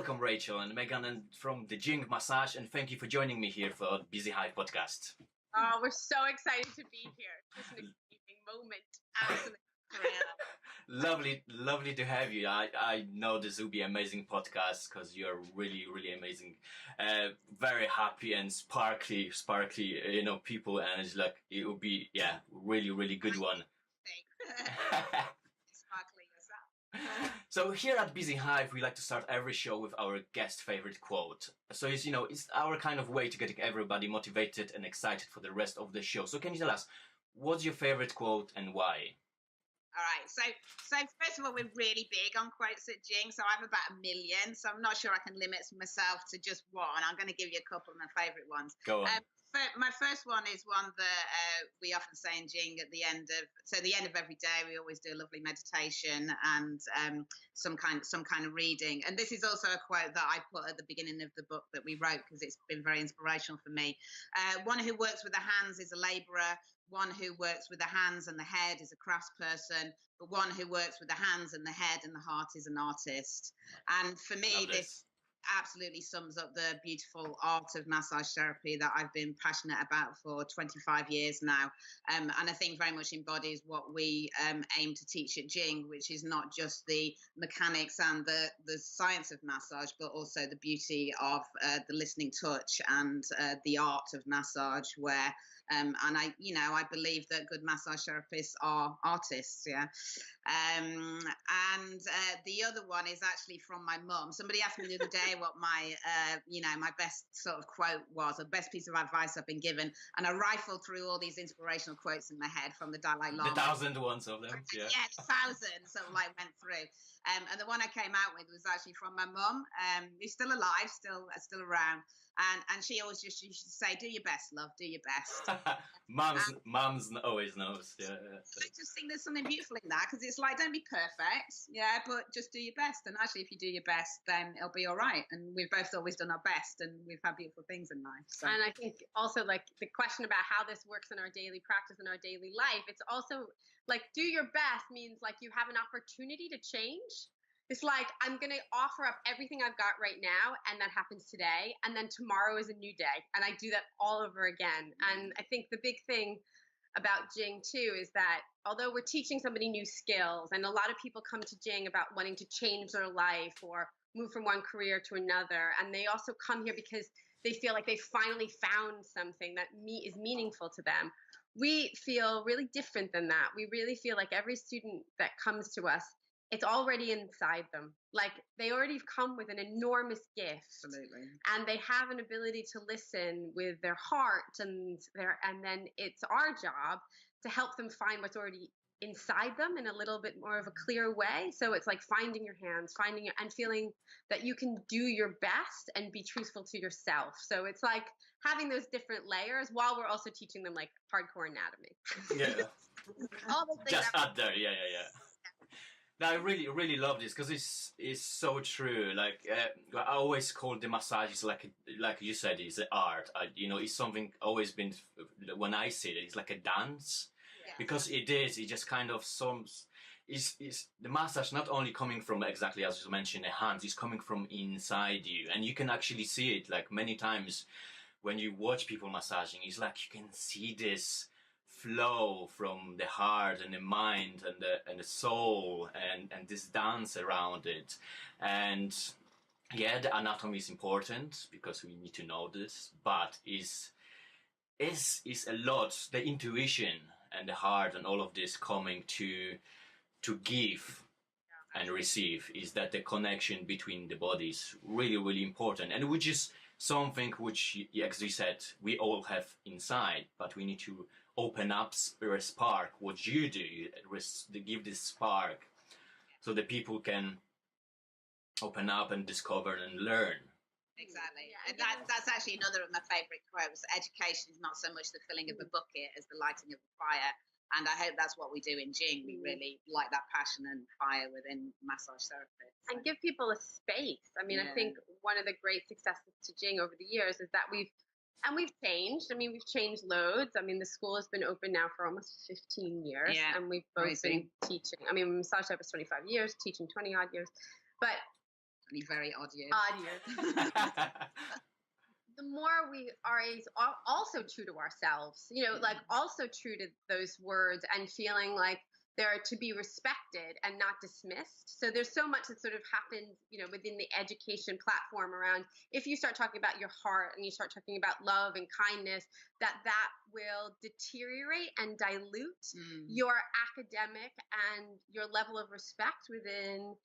welcome Rachel and Megan and from the Jing Massage, and thank you for joining me here for BusyHive podcast. Oh, we're so excited to be here. It's an exciting moment. Absolutely. Lovely to have you. I know this will be an amazing podcast because you're really amazing. Very happy and sparkly, people, and it's like it will be really good one. Sparkly yourself. So here at BusyHive, we like to start every show with our guest favorite quote. So it's our kind of way to get everybody motivated and excited for the rest of the show. So can you tell us, what's your favorite quote and why? All right. So first of all, we're really big on quotes at Jing. So I have about 1 million. So I'm not sure I can limit myself to just one. I'm going to give you a couple of my favorite ones. Go on. My first one is one that we often say in Jing at the end of every day, we always do a lovely meditation and some kind of reading. And this is also a quote that I put at the beginning of the book that we wrote because it's been very inspirational for me. One who works with the hands is a labourer. One who works with the hands and the head is a craftsperson, but one who works with the hands and the head and the heart is an artist. And for me, this absolutely sums up the beautiful art of massage therapy that I've been passionate about for 25 years now. And I think very much embodies what we aim to teach at Jing, which is not just the mechanics and the science of massage, but also the beauty of the listening touch and the art of massage, where and I believe that good massage therapists are artists. And the other one is actually from my mum. Somebody asked me the other day what my my best sort of quote was, the best piece of advice I've been given, and I rifled through all these inspirational quotes in my head from the Dalai Lama. The 1,000 ones of them. Yeah, 1,000. So went through, and the one I came out with was actually from my mum, who's still alive, still around, and she always used to say, "Do your best, love. Do your best." Mums always knows. Yeah. I just think there's something beautiful in that, because it's like, don't be perfect, but just do your best. And actually, if you do your best, then it'll be all right. And we've both always done our best, and we've had beautiful things in life. So. And I think also, like, the question about how this works in our daily practice, in our daily life, it's also like, do your best means like you have an opportunity to change. It's like, I'm going to offer up everything I've got right now, and that happens today, and then tomorrow is a new day, and I do that all over again. And I think the big thing about Jing too is that although we're teaching somebody new skills, and a lot of people come to Jing about wanting to change their life or move from one career to another, and they also come here because they feel like they finally found something that is meaningful to them. We feel really different than that. We really feel like every student that comes to us, it's already inside them. Like, they already come with an enormous gift. Absolutely. And they have an ability to listen with their heart, and then it's our job to help them find what's already inside them in a little bit more of a clear way. So it's like finding your hands, and feeling that you can do your best and be truthful to yourself. So it's like having those different layers while we're also teaching them like hardcore anatomy. Yeah. All the things Just out there. Yeah. Now, I really love this because it's so true. Like, I always call the massages like you said, it's an art. It's something always been, when I see it, it's like a dance. Yeah. Because it's just kind of is the massage not only coming from, exactly as you mentioned, the hands, it's coming from inside you, and you can actually see it like many times when you watch people massaging. It's like you can see this flow from the heart and the mind and the soul and this dance around it. And the anatomy is important because we need to know this, but is a lot the intuition and the heart and all of this coming to give and receive, is that the connection between the bodies really important, and which is something which, as you said, we all have inside, but we need to open up a spark. What you do, give this spark so that people can open up and discover and learn. Exactly. And that's actually another of my favourite quotes. Education is not so much the filling of a bucket as the lighting of the fire. And I hope that's what we do in Jing. We really light that passion and fire within massage therapists. And give people a space. I mean, I think one of the great successes to Jing over the years is that we've changed. I mean, we've changed loads. I mean, the school has been open now for almost 15 years. Yeah, and we've both been teaching. I mean, massage therapist 25 years, teaching 20 odd years. But definitely very odd years. Odd years. The more we are also true to ourselves, like also true to those words and feeling like they're to be respected and not dismissed. So there's so much that sort of happens, within the education platform around, if you start talking about your heart and you start talking about love and kindness, that will deteriorate and dilute your academic and your level of respect within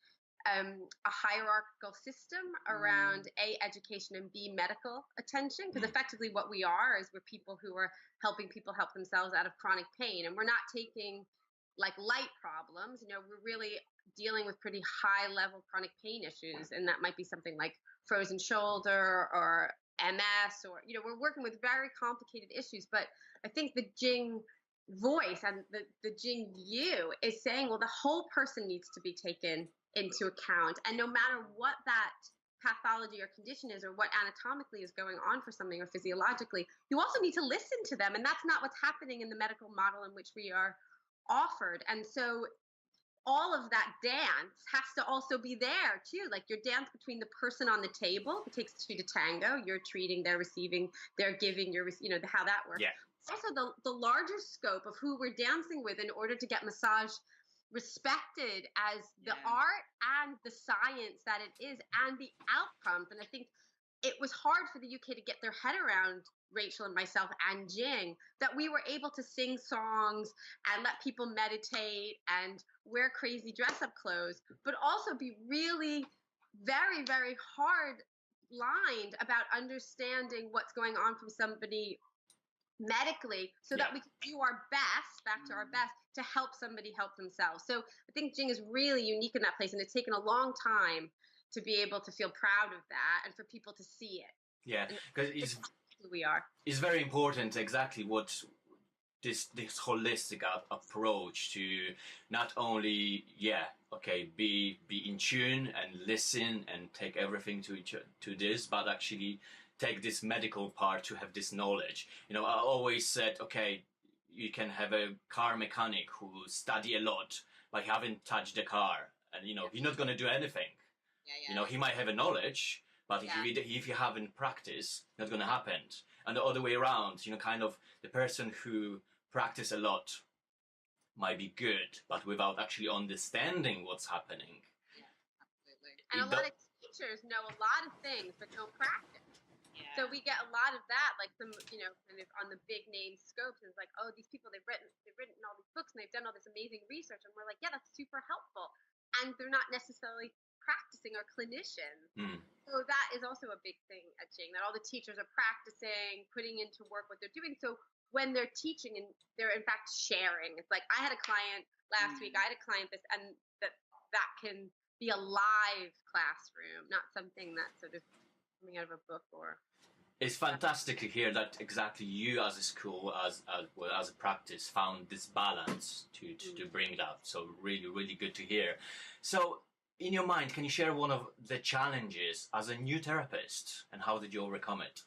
a hierarchical system around A, education, and B, medical attention. Because effectively what we are is we're people who are helping people help themselves out of chronic pain. And we're not taking like light problems, we're really dealing with pretty high level chronic pain issues. And that might be something like frozen shoulder or MS, or, we're working with very complicated issues. But I think the Jing voice and the Jing view is saying, well, the whole person needs to be taken into account. And no matter what that pathology or condition is, or what anatomically is going on for something, or physiologically, you also need to listen to them. And that's not what's happening in the medical model in which we are offered. And so all of that dance has to also be there too, like your dance between the person on the table. It takes two to tango. You're treating, they're receiving, they're giving, how that works. Yeah. Also the larger scope of who we're dancing with in order to get massage respected as the art and the science that it is, and the outcomes. And I think it was hard for the UK to get their head around, Rachel and myself and Jing, that we were able to sing songs and let people meditate and wear crazy dress-up clothes, but also be really very, very hard lined about understanding what's going on from somebody medically, so that we can do our best, back to our best, to help somebody help themselves. So I think Jing is really unique in that place, and it's taken a long time to be able to feel proud of that and for people to see it. Yeah, because it's who we are. It's very important, exactly what this holistic approach to not only be in tune and listen and take everything to this, but actually take this medical part to have this knowledge. I always said, okay, you can have a car mechanic who study a lot, but he haven't touched the car, and he's not going to do anything. He might have a knowledge, but if you haven't practiced, not going to happen. And the other way around, kind of the person who practice a lot might be good, but without actually understanding what's happening. Yeah, absolutely. And a lot of teachers know a lot of things, but don't practice. Yeah. So we get a lot of that, like some, kind of on the big name scopes. It's like, oh, these people, they've written all these books and they've done all this amazing research. And we're like, yeah, that's super helpful. And they're not necessarily practicing or clinicians. So that is also a big thing at Jing, that all the teachers are practicing, putting into work what they're doing. So when they're teaching and they're in fact sharing, it's like I had a client last week, I had a client and that can be a live classroom, not something that's sort of coming out of a book or. It's fantastic to hear that exactly you as a school, as a practice, found this balance to bring that. So really, really good to hear. So in your mind, can you share one of the challenges as a new therapist, and how did you overcome it?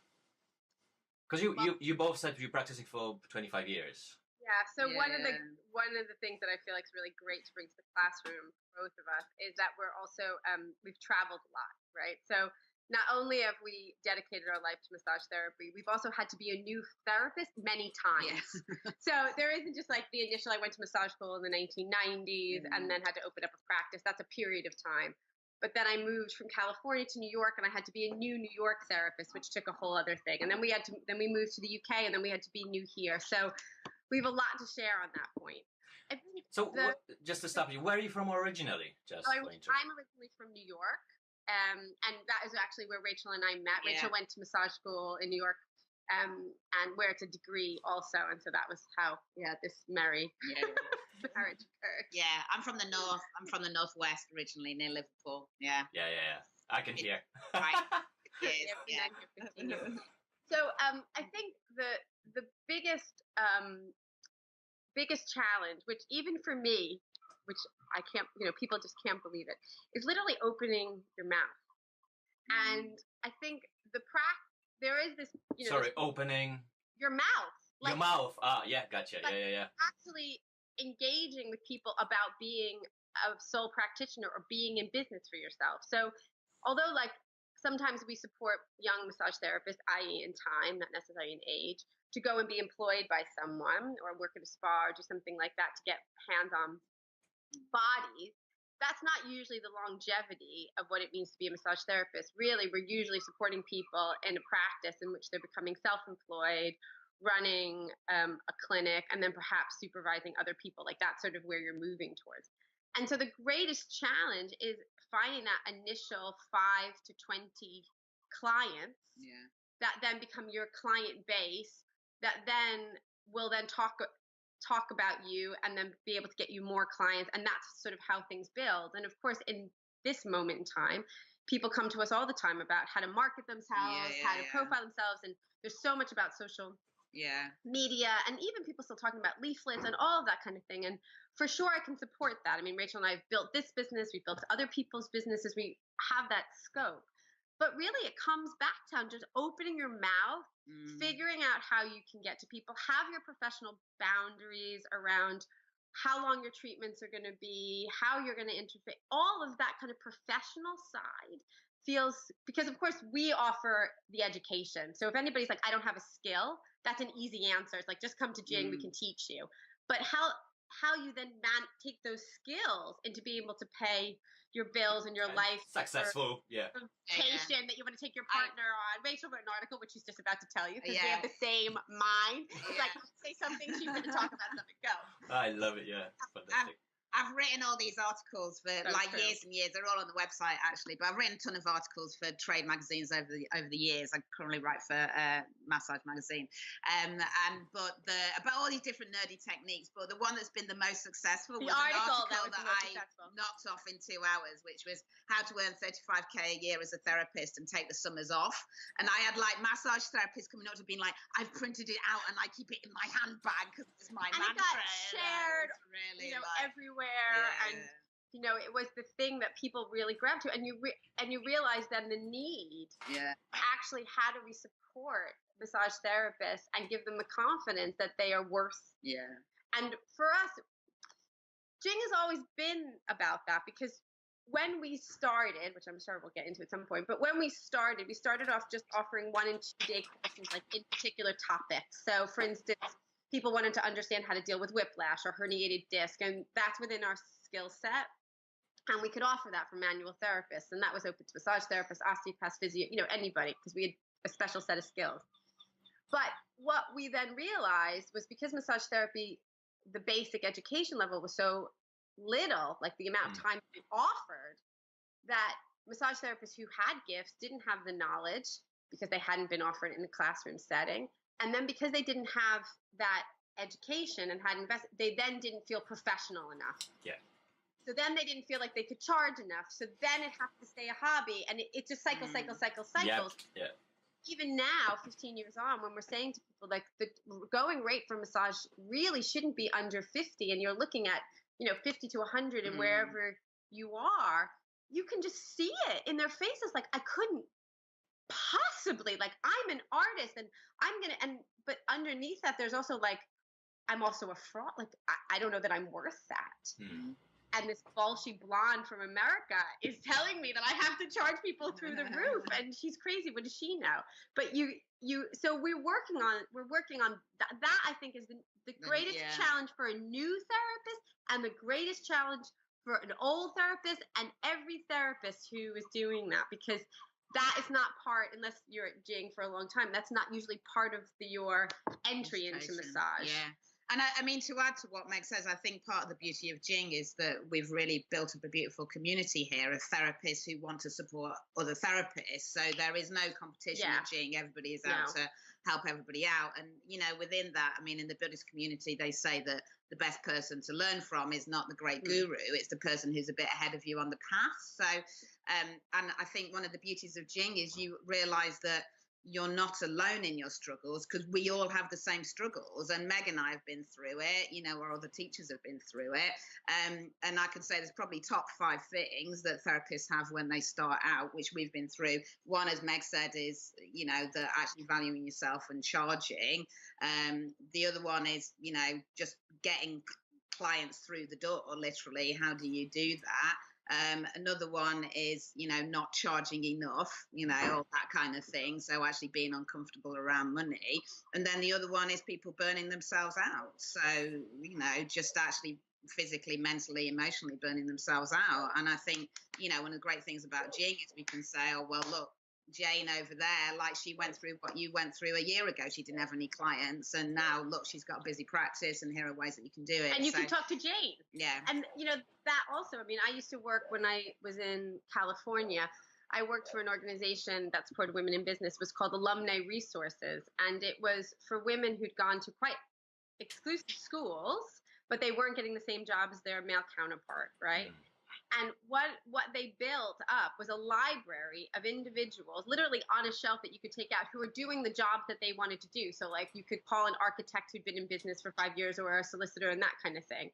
Because you both said you're practicing for 25 years. Yeah. So one of the things that I feel like is really great to bring to the classroom, both of us, is that we're also we've traveled a lot, right? So not only have we dedicated our life to massage therapy, we've also had to be a new therapist many times. Yes. So there isn't just like the initial, I went to massage school in the 1990s and then had to open up a practice. That's a period of time. But then I moved from California to New York, and I had to be a new New York therapist, which took a whole other thing. And then we moved to the UK, and then we had to be new here. So we have a lot to share on that point. Just to stop you, where are you from originally? I'm originally from New York. And that is actually where Rachel and I met. Yeah. Rachel went to massage school in New York, and where it's a degree also. And so that was how, this marriage occurred. Yeah, I'm from the north. I'm from the northwest originally, near Liverpool. Yeah. I can hear. Right. So I think the biggest challenge, which even for me, which I can't, people just can't believe it, is literally opening your mouth. And I think there is this, opening your mouth. Your mouth. Gotcha. Yeah. Actually engaging with people about being a sole practitioner or being in business for yourself. So although like sometimes we support young massage therapists, i.e. in time, not necessarily in age, to go and be employed by someone or work at a spa or do something like that to get hands on bodies. That's not usually the longevity of what it means to be a massage therapist. Really, we're usually supporting people in a practice in which they're becoming self-employed, running a clinic, and then perhaps supervising other people. Like that's sort of where you're moving towards. And so the greatest challenge is finding that initial 5 to 20 clients that then become your client base, that then will then talk about you and then be able to get you more clients. And that's sort of how things build. And of course, in this moment in time, people come to us all the time about how to market themselves, how to profile themselves. And there's so much about social media, and even people still talking about leaflets and all of that kind of thing. And for sure, I can support that. I mean, Rachel and I have built this business. We've built other people's businesses. We have that scope. But really, it comes back down to just opening your mouth, figuring out how you can get to people, have your professional boundaries around how long your treatments are going to be, how you're going to interface, all of that kind of professional side feels, because of course we offer the education. So if anybody's like, I don't have a skill, that's an easy answer. It's like, just come to Jing, we can teach you. But how you then take those skills into being able to pay your bills and your life successful vacation that you want to take your partner on. Rachel wrote an article which she's just about to tell you because we have the same mind. It's like, say something, she's going to talk about something. Go. I love it. Fantastic. I've written all these articles for years and years. They're all on the website actually, but I've written a ton of articles for trade magazines over the years. I currently write for Massage magazine, but about all these different nerdy techniques. But the one that's been the most successful was an article that I knocked off in 2 hours, which was how to earn 35k a year as a therapist and take the summers off. And I had like massage therapists coming up to being like, I've printed it out and I keep it in my handbag because it's my mantra. And it got shared, really, everywhere. And it was the thing that people really grabbed to, and you realize then the need. Actually, how do we support massage therapists and give them the confidence that they are worth? And for us, Jing has always been about that, because when we started, which I'm sure we'll get into at some point, but when we started off just offering 1 and 2 day courses, like in particular topics. So for instance, people wanted to understand how to deal with whiplash or herniated disc, and that's within our skill set. And we could offer that for manual therapists, and that was open to massage therapists, osteopaths, physio, anybody, because we had a special set of skills. But what we then realized was, because massage therapy, the basic education level was so little, like the amount of time we offered, that massage therapists who had gifts didn't have the knowledge because they hadn't been offered in the classroom setting. And then because they didn't have that education and hadn't invested, they then didn't feel professional enough. So then they didn't feel like they could charge enough. So then it has to stay a hobby. And it just cycles. Even now, 15 years on, when we're saying to people, like, the going rate for massage really shouldn't be under 50, and you're looking at, 50 to 100 and wherever you are, you can just see it in their faces. Like, I couldn't possibly, like, I'm an artist and but underneath that, there's also like, I'm also a fraud. Like, I don't know that I'm worth that. And this Balshy blonde from America is telling me that I have to charge people through the roof, and she's crazy. What does she know? But so we're working on that. That I think is the greatest challenge for a new therapist, and the greatest challenge for an old therapist, and every therapist who is doing that, because that is not part, unless you're at Jing for a long time, that's not usually part of your entry into massage. And I mean, to add to what Meg says, I think part of the beauty of Jing is that we've really built up a beautiful community here of therapists who want to support other therapists. So there is no competition at Jing. Everybody is out to help everybody out. And, within that, I mean, in the Buddhist community, they say that the best person to learn from is not the great guru. It's the person who's a bit ahead of you on the path. So, and I think one of the beauties of Jing is you realize that you're not alone in your struggles, because we all have the same struggles, and Meg and I have been through it, our other teachers have been through it, and I can say there's probably top 5 things that therapists have when they start out, which we've been through. One, as Meg said, is the actually valuing yourself and charging. The other one is just getting clients through the door, literally. How do you do that? Another one is, not charging enough, all that kind of thing. So actually being uncomfortable around money. And then the other one is people burning themselves out. So, just actually physically, mentally, emotionally burning themselves out. And I think, one of the great things about Jing is we can say, oh, well, look, Jane over there, like she went through what you went through a year ago. She didn't have any clients, and now look, she's got a busy practice, and here are ways that you can do it. And you can talk to Jane. Yeah. And that also, I used to work when I was in California. I worked for an organization that supported women in business. It was called Alumni Resources, and it was for women who'd gone to quite exclusive schools, but they weren't getting the same job as their male counterpart, right? And what they built up was a library of individuals, literally on a shelf that you could take out, who were doing the jobs that they wanted to do. So like you could call an architect who'd been in business for 5 years, or a solicitor, and that kind of thing.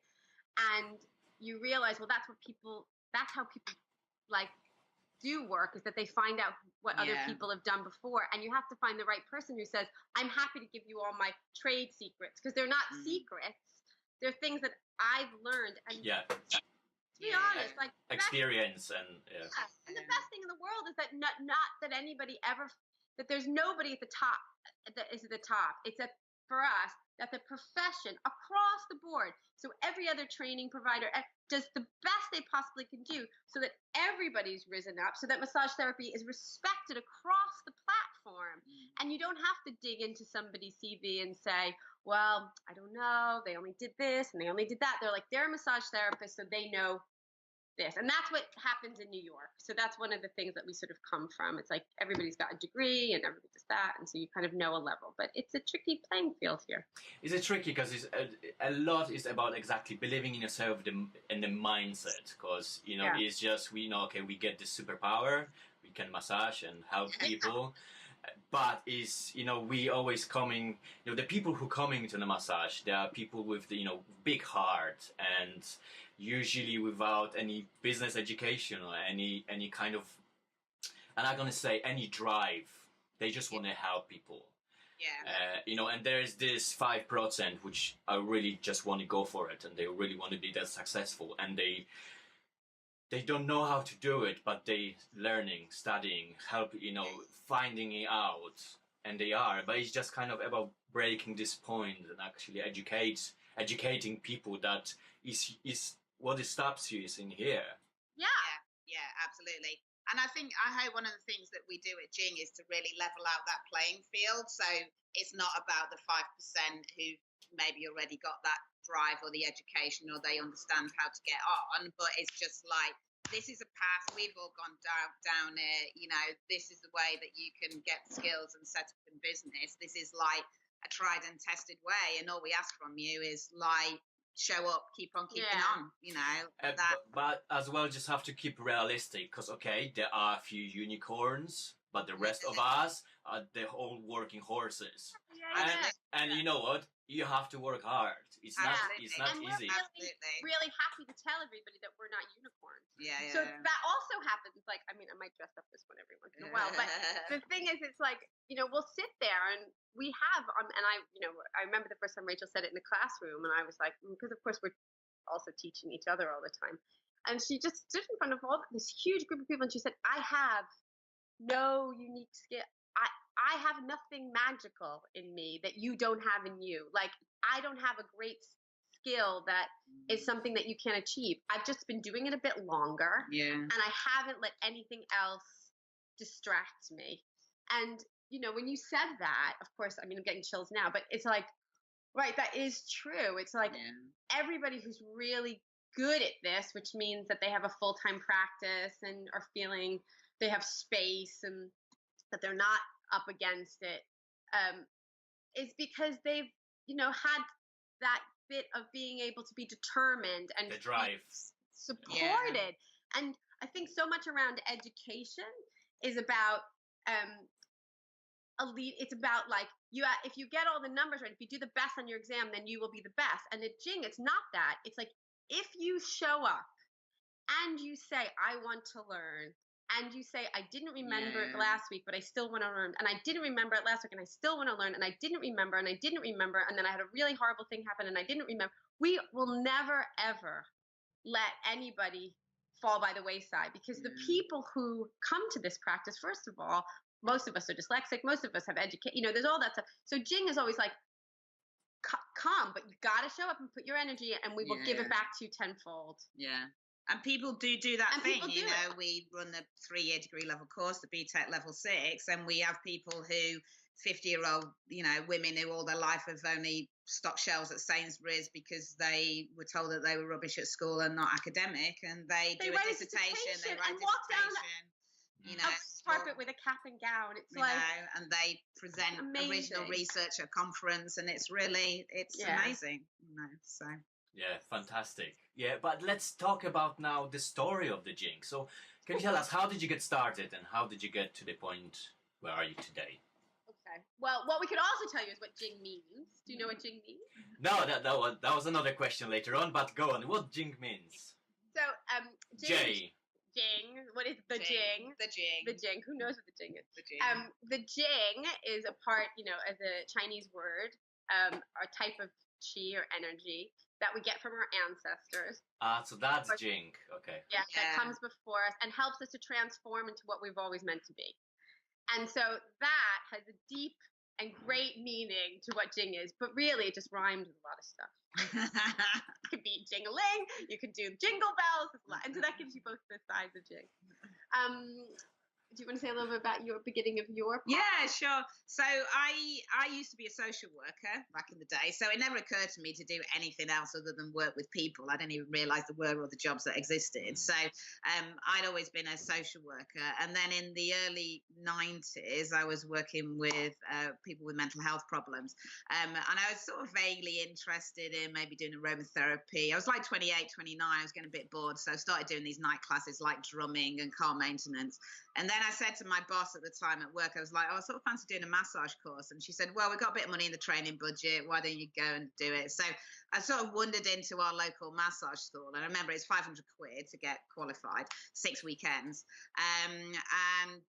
And you realize, well, that's how people like do work, is that they find out what other people have done before. And you have to find the right person who says, I'm happy to give you all my trade secrets, because they're not secrets. They're things that I've learned. And to be honest, like experience and and the best thing in the world is that not that anybody ever, that there's nobody at the top that is at the top. It's for us that the profession across the board, so every other training provider does the best they possibly can do, so that everybody's risen up, so that massage therapy is respected across the platform. And you don't have to dig into somebody's CV and say, well, I don't know, they only did this and they only did that. They're like, they're a massage therapist, so they know this. And that's what happens in New York. So that's one of the things that we sort of come from. It's like everybody's got a degree and everybody does that, and so you kind of know a level. But it's a tricky playing field here. Is it tricky because a lot is about exactly believing in yourself and the mindset? Because it's just we get this superpower, we can massage and help people. But we always coming, the people who coming to the massage, they are people with the, big heart, and usually without any business education or any kind of, I'm not going to say any drive. They just want to help people. Yeah. And there's this 5% which I really just want to go for it, and they really want to be that successful, and they don't know how to do it, but they learning, studying, help, finding it out, and they are. But it's just kind of about breaking this point and actually educating people that is what it stops you is in here. Yeah, absolutely. And I hope one of the things that we do at Jing is to really level out that playing field. So it's not about the 5% who maybe already got that drive or the education, or they understand how to get on, but it's just like, this is a path, we've all gone down it, this is the way that you can get skills and set up in business. This is like a tried and tested way, and all we ask from you is like, show up, keep on keeping on, but as well, just have to keep realistic, because there are a few unicorns, but the rest of us are the whole working horses. And you know what? You have to work hard. It's not easy. Really happy to tell everybody that we're not unicorns. So Yeah. that also happens. Like, I might dress up this one every once in a while, but the thing is, it's like, we'll sit there and we have, and I remember the first time Rachel said it in the classroom, and I was like, because of course we're also teaching each other all the time. And she just stood in front of this huge group of people, and she said, I have no unique skill. I have nothing magical in me that you don't have in you. Like, I don't have a great skill that is something that you can achieve. I've just been doing it a bit longer. And I haven't let anything else distract me. And, when you said that, of course, I'm getting chills now, but it's like, right, that is true. It's like everybody who's really good at this, which means that they have a full-time practice and are feeling they have space and that they're not up against it, is because they've, had that bit of being able to be determined and the drive, supported. And I think so much around education is about it's about like, if you get all the numbers right, if you do the best on your exam, then you will be the best. And at Jing, it's not that. It's like, if you show up and you say, I want to learn, and you say, I didn't remember it last week, but I still want to learn. And I didn't remember it last week, and I still want to learn. And I didn't remember, and I didn't remember. And then I had a really horrible thing happen, and I didn't remember. We will never, ever let anybody fall by the wayside, because the people who come to this practice, first of all, most of us are dyslexic, most of us have education, there's all that stuff. So Jing is always like, come, but you got to show up and put your energy in, and we will give it back to you tenfold. Yeah. And people do that thing, we run the 3-year degree level course, the BTEC level 6, and we have people who 50-year-old, women who all their life have only stocked shelves at Sainsbury's because they were told that they were rubbish at school and not academic, and they do a dissertation, they write a dissertation. A carpet with a cap and gown. It's and they present original research at a conference, and it's amazing. So yeah, fantastic. Yeah, but let's talk about now the story of the Jing. So, can you tell us, how did you get started, and how did you get to the point where are you today? Okay. Well, what we could also tell you is what Jing means. Do you know what Jing means? No, that was another question later on. But go on. What Jing means? So, Jing. Jing. What is the Jing? The Jing. The Jing. Who knows what the Jing is? The Jing. The Jing is a part, as a Chinese word, a type of qi or energy that we get from our ancestors. So that's Jing. Okay. Yeah, that comes before us and helps us to transform into what we've always meant to be. And so that has a deep and great meaning to what Jing is, but really it just rhymes with a lot of stuff. It could be jingling, you could do jingle bells, and so that gives you both the sides of Jing. Do you want to say a little bit about your beginning of your part? Yeah, sure. So I used to be a social worker back in the day, so it never occurred to me to do anything else other than work with people. I didn't even realise there were other jobs that existed. So I'd always been a social worker, and then in the early 90s, I was working with people with mental health problems, and I was sort of vaguely interested in maybe doing aromatherapy. I was like 28, 29. I was getting a bit bored, so I started doing these night classes like drumming and car maintenance. And then I said to my boss at the time at work, I was like, I sort of fancy doing a massage course. And she said, well, we've got a bit of money in the training budget. Why don't you go and do it? So I sort of wandered into our local massage school. And I remember it's 500 quid to get qualified, 6 weekends.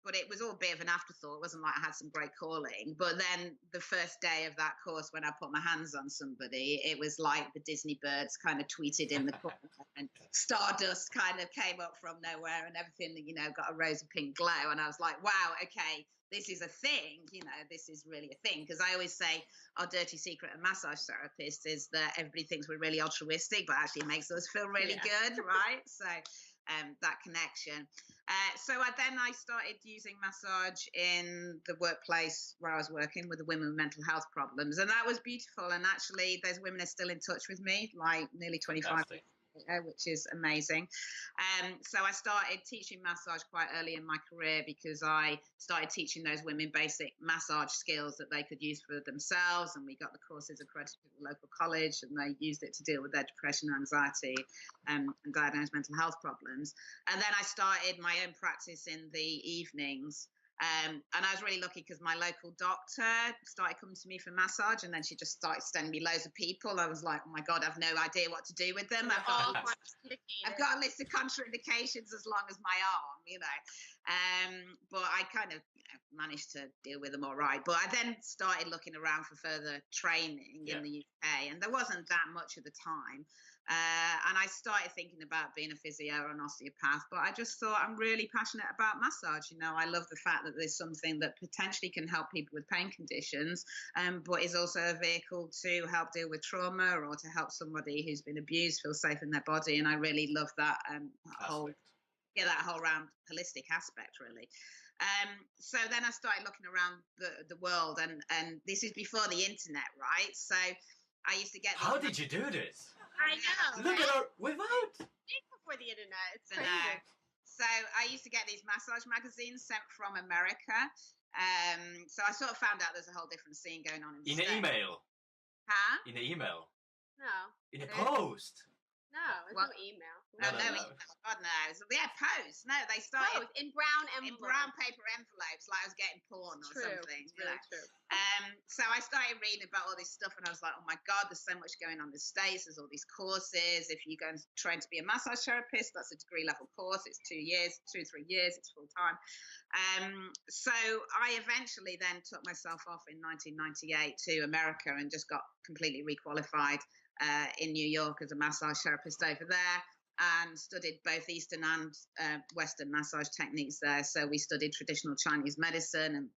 But it was all a bit of an afterthought. It wasn't like I had some great calling. But then the first day of that course, when I put my hands on somebody, it was like the Disney birds kind of tweeted in the corner, and stardust kind of came up from nowhere, and everything, got a rose of pink glow. And I was like, wow, okay, this is a thing, this is really a thing. Because I always say our dirty secret of massage therapists is that everybody thinks we're really altruistic, but actually it makes us feel really good, right? So that connection. So I started using massage in the workplace where I was working with the women with mental health problems. And that was beautiful. And actually, those women are still in touch with me, like nearly 25 years ago, which is amazing. So I started teaching massage quite early in my career, because I started teaching those women basic massage skills that they could use for themselves. And we got the courses accredited at the local college, and they used it to deal with their depression, anxiety, and diagnosed mental health problems. And then I started my own practice in the evenings. And I was really lucky because my local doctor started coming to me for massage, and then she just started sending me loads of people. I was like, oh my God, I've no idea what to do with them. I've got a list of contraindications as long as my arm, but I kind of managed to deal with them all right. But I then started looking around for further training in the UK, and there wasn't that much at the time. And I started thinking about being a physio or an osteopath, but I just thought, I'm really passionate about massage. I love the fact that there's something that potentially can help people with pain conditions, but is also a vehicle to help deal with trauma, or to help somebody who's been abused feel safe in their body. And I really love that whole round holistic aspect, really. So then I started looking around the world, and this is before the internet, right? So I used to get... How did you do this? I know. Look at her without. Before the internet, it's crazy. So I used to get these massage magazines sent from America. So I sort of found out there's a whole different scene going on in an email. Huh? In an email. No. In a post. No, it's no email. No, God knows. Yeah, post. No, they started in brown envelopes. In brown paper envelopes, like I was getting porn or something. It's really true. So I started reading about all this stuff, and I was like, oh my God, there's so much going on in the States. There's all these courses. If you go and train to be a massage therapist, that's a degree level course. It's 2 years, 2 to 3 years. It's full time. So I eventually then took myself off in 1998 to America and just got completely requalified in New York as a massage therapist over there. and studied both Eastern and Western massage techniques there. So we studied traditional Chinese medicine and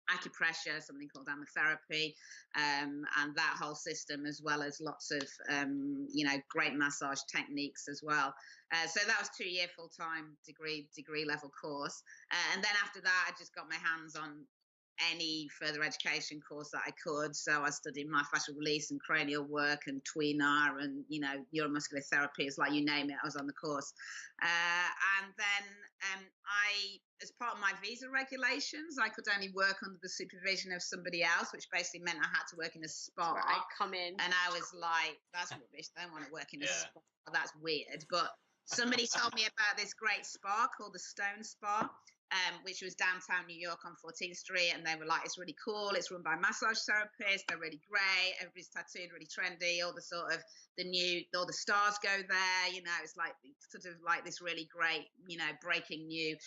acupressure, something called aromatherapy, and that whole system, as well as lots of, great massage techniques as well. So that was 2-year full-time degree level course. And then after that, I just got my hands on any further education course that I could. So I studied myofascial release and cranial work and tweener and, neuromuscular therapies, like you name it, I was on the course. And then as part of my visa regulations, I could only work under the supervision of somebody else, which basically meant I had to work in a spa. Where I'd come in. And I was like, that's rubbish. I don't want to work in a spa. That's weird. But somebody told me about this great spa called the Stone Spa, which was downtown New York on 14th Street. And they were like, it's really cool. It's run by massage therapists. They're really great. Everybody's tattooed, really trendy. All the all the stars go there. It's like sort of like this really great, breaking new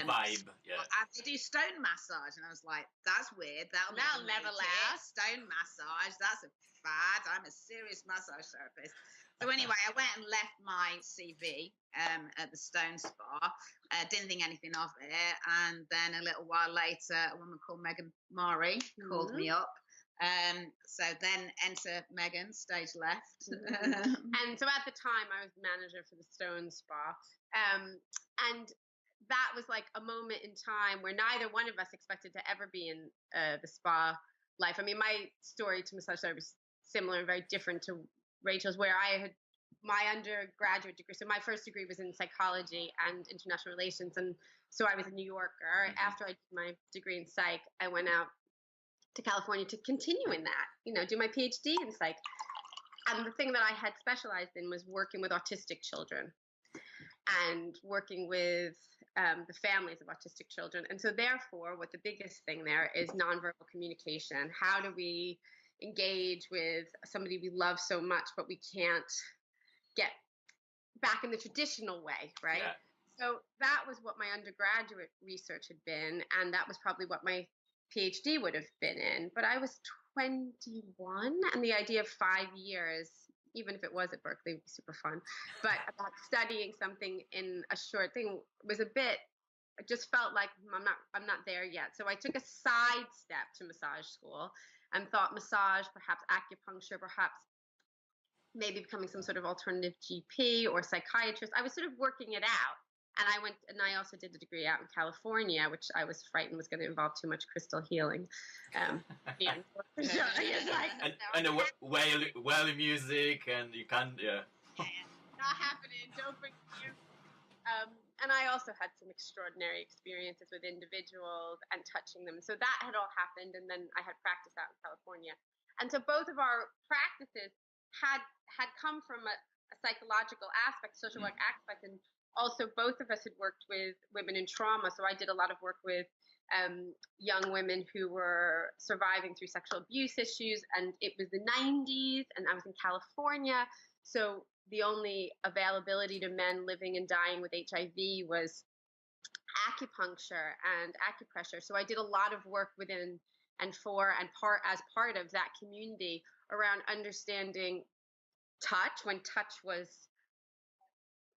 vibe. Yeah. And they do stone massage. And I was like, that's weird. That'll never last. Stone massage. That's a fad. I'm a serious massage therapist. So anyway, I went and left my CV at the Stone Spa. Didn't think anything of it. And then a little while later, a woman called Megan Mari called me up. So then enter Megan, stage left. And so at the time, I was manager for the Stone Spa. And that was like a moment in time where neither one of us expected to ever be in the spa life. I mean, my story to massage therapy is similar and very different to Rachel's, where I had my undergraduate degree. So my first degree was in psychology and international relations. And so I was a New Yorker. After I did my degree in psych, I went out to California to continue in that, do my PhD in psych. And the thing that I had specialized in was working with autistic children and working with the families of autistic children. And so therefore, what the biggest thing there is nonverbal communication. How do we engage with somebody we love so much, but we can't get back in the traditional way, right? Yeah. So that was what my undergraduate research had been, and that was probably what my PhD would have been in. But I was 21, and the idea of 5 years, even if it was at Berkeley, would be super fun. But about studying something in a short thing was a bit. It just felt like I'm not there yet. So I took a side step to massage school and thought massage, perhaps acupuncture, perhaps maybe becoming some sort of alternative GP or psychiatrist. I was sort of working it out. And I also did a degree out in California, which I was frightened was going to involve too much crystal healing. And whale music, and you can't, not happening, don't bring you. And I also had some extraordinary experiences with individuals and touching them. So that had all happened. And then I had practice out in California. And so both of our practices had come from a psychological aspect, social work aspect. And also both of us had worked with women in trauma. So I did a lot of work with young women who were surviving through sexual abuse issues. And it was the 90s and I was in California. So the only availability to men living and dying with HIV was acupuncture and acupressure. So I did a lot of work within and for and as part of that community around understanding touch, when touch was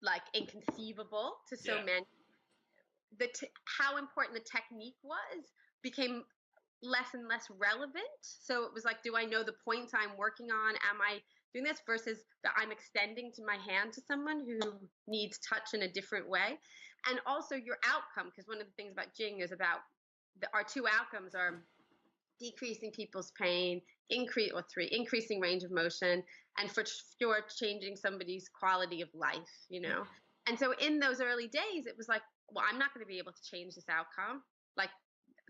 like inconceivable to so many. How important the technique was became less and less relevant. So it was like, do I know the points I'm working on? Am I doing this versus that I'm extending to my hand to someone who needs touch in a different way? And also your outcome, because one of the things about Jing is about our two outcomes are decreasing people's pain, increasing range of motion, and for sure changing somebody's quality of life, And so in those early days, it was like, well, I'm not going to be able to change this outcome. Like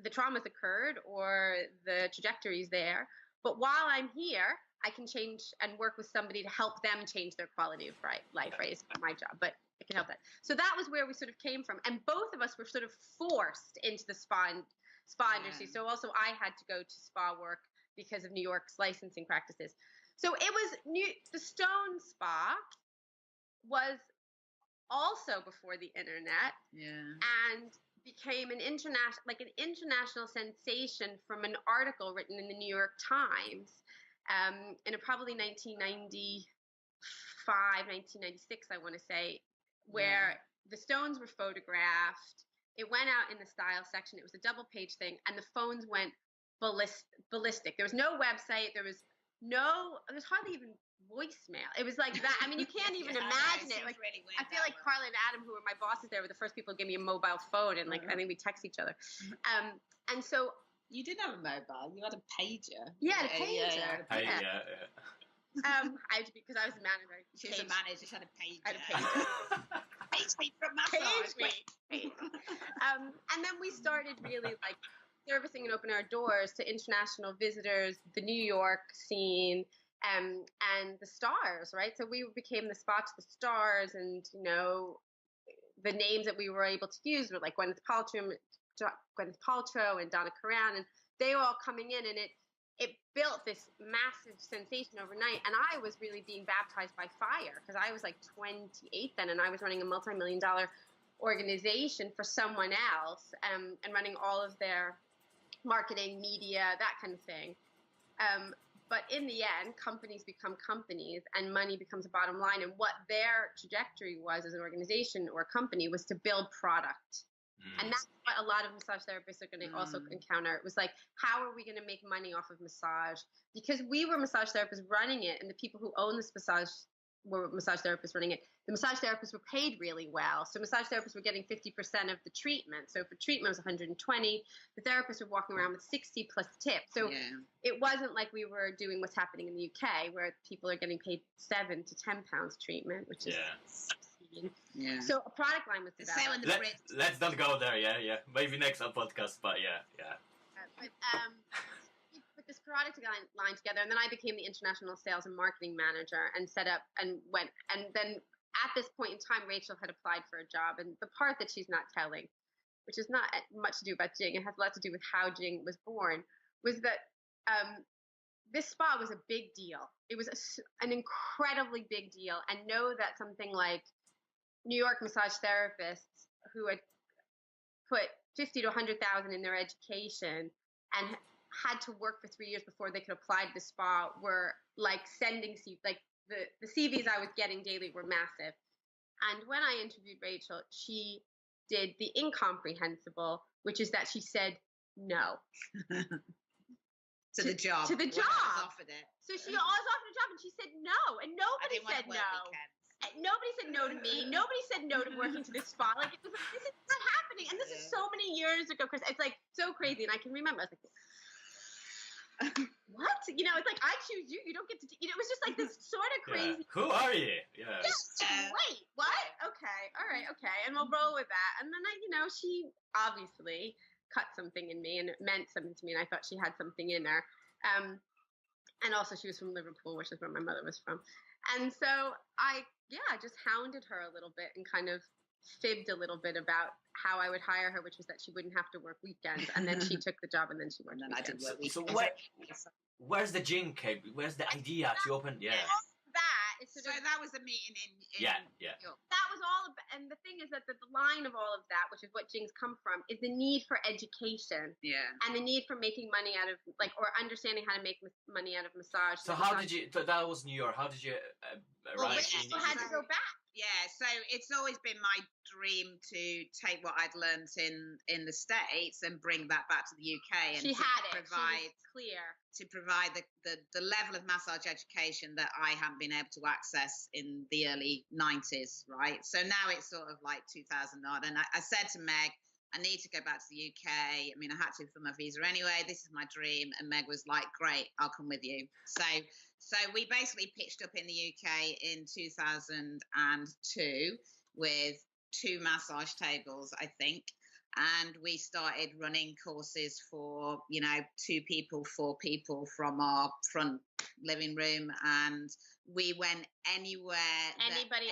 the trauma's occurred or the trajectory's there. But while I'm here, I can change and work with somebody to help them change their quality of life, right? It's not my job, but I can help that. So that was where we sort of came from. And both of us were sort of forced into the spa industry. So also I had to go to spa work because of New York's licensing practices. So it was the Stone Spa was also before the internet. And became an international sensation from an article written in the New York Times in probably 1995 1996, I want to say, where the Stones were photographed. It went out in the style section. It was a double page thing, and the phones went ballistic. There was no website. There was hardly even voicemail. It was like that. I mean, you can't even imagine it. Like, really weird, I feel like Carla and Adam, who were my bosses there, were the first people to give me a mobile phone, and like I think we text each other. And so you didn't have a mobile. You had a pager. Yeah, a pager. Yeah. I had to, because I was a manager. She was a manager. She had a pager. I had a pager. Page me from massage. And then we started really like servicing and opening our doors to international visitors, the New York scene, and the stars, right? So we became the spot to the stars, and you know, the names that we were able to use were like Gwyneth Paltrow and Donna Karan, and they were all coming in, and it built this massive sensation overnight. And I was really being baptized by fire, because I was like 28 then, and I was running a multi-million-dollar organization for someone else, and running all of their marketing, media, that kind of thing. But in the end, companies become companies, and money becomes a bottom line. And what their trajectory was as an organization or a company was to build product. And that's what a lot of massage therapists are going to also encounter. It was like, how are we going to make money off of massage? Because we were massage therapists running it, and the people who own this massage were massage therapists running it. The massage therapists were paid really well. So massage therapists were getting 50% of the treatment. So if a treatment was 120, the therapists were walking around with 60 plus tips. So it wasn't like we were doing what's happening in the UK, where people are getting paid £7 to £10 treatment, which is so a product line was developed. Let's not go there. Maybe next podcast, but But we put this product line together, and then I became the international sales and marketing manager, and set up and went. And then at this point in time, Rachel had applied for a job, and the part that she's not telling, which is not much to do about Jing, it has a lot to do with how Jing was born, was that this spa was a big deal. It was an incredibly big deal. And know that something like New York massage therapists who had put 50 to 100,000 in their education and had to work for 3 years before they could apply to the spa were like sending the CVs I was getting daily were massive. And when I interviewed Rachel, she did the incomprehensible, which is that she said no. To the job. To the job. I was offered it. So she was offered a job, and she said no, and nobody said no. Nobody said no to me. Nobody said no to working to this spa. Like, it was like, this is not happening. And this is so many years ago, Chris. It's like so crazy. And I can remember, I was like, what? You know, it's like, I choose you. You don't get to, it was just like this sort of crazy. Who are you? Wait, what? Okay. All right. Okay. And we'll roll with that. And then she obviously cut something in me, and it meant something to me. And I thought she had something in her. And also she was from Liverpool, which is where my mother was from. And so I just hounded her a little bit, and kind of fibbed a little bit about how I would hire her, which was that she wouldn't have to work weekends. And then she took the job, and then she worked weekends. I did work weekends. So where's the Jing cable? Where's the idea to open? That was a meeting in yeah. That was all about, and the thing is that the line of all of that, which is what Jing's come from, is the need for education. And the need for making money out of, like, or understanding how to make money out of massage. So how did you, that was New York, how did you arrive in? I had to go back. Yeah, so it's always been my dream to take what I'd learnt in the States and bring that back to the UK. And she had it. Provide, she was clear. To provide the level of massage education that I hadn't been able to access in the early 90s, right? So now it's sort of like 2000 odd. And I said to Meg, I need to go back to the UK. I mean, I had to for my visa anyway. This is my dream. And Meg was like, great, I'll come with you. So we basically pitched up in the UK in 2002 with 2 massage tables, I think. And we started running courses for, 2 people, 4 people from our front living room. And we went anywhere anybody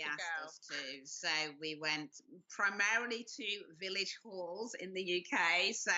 asked us to. So we went primarily to village halls in the UK. So,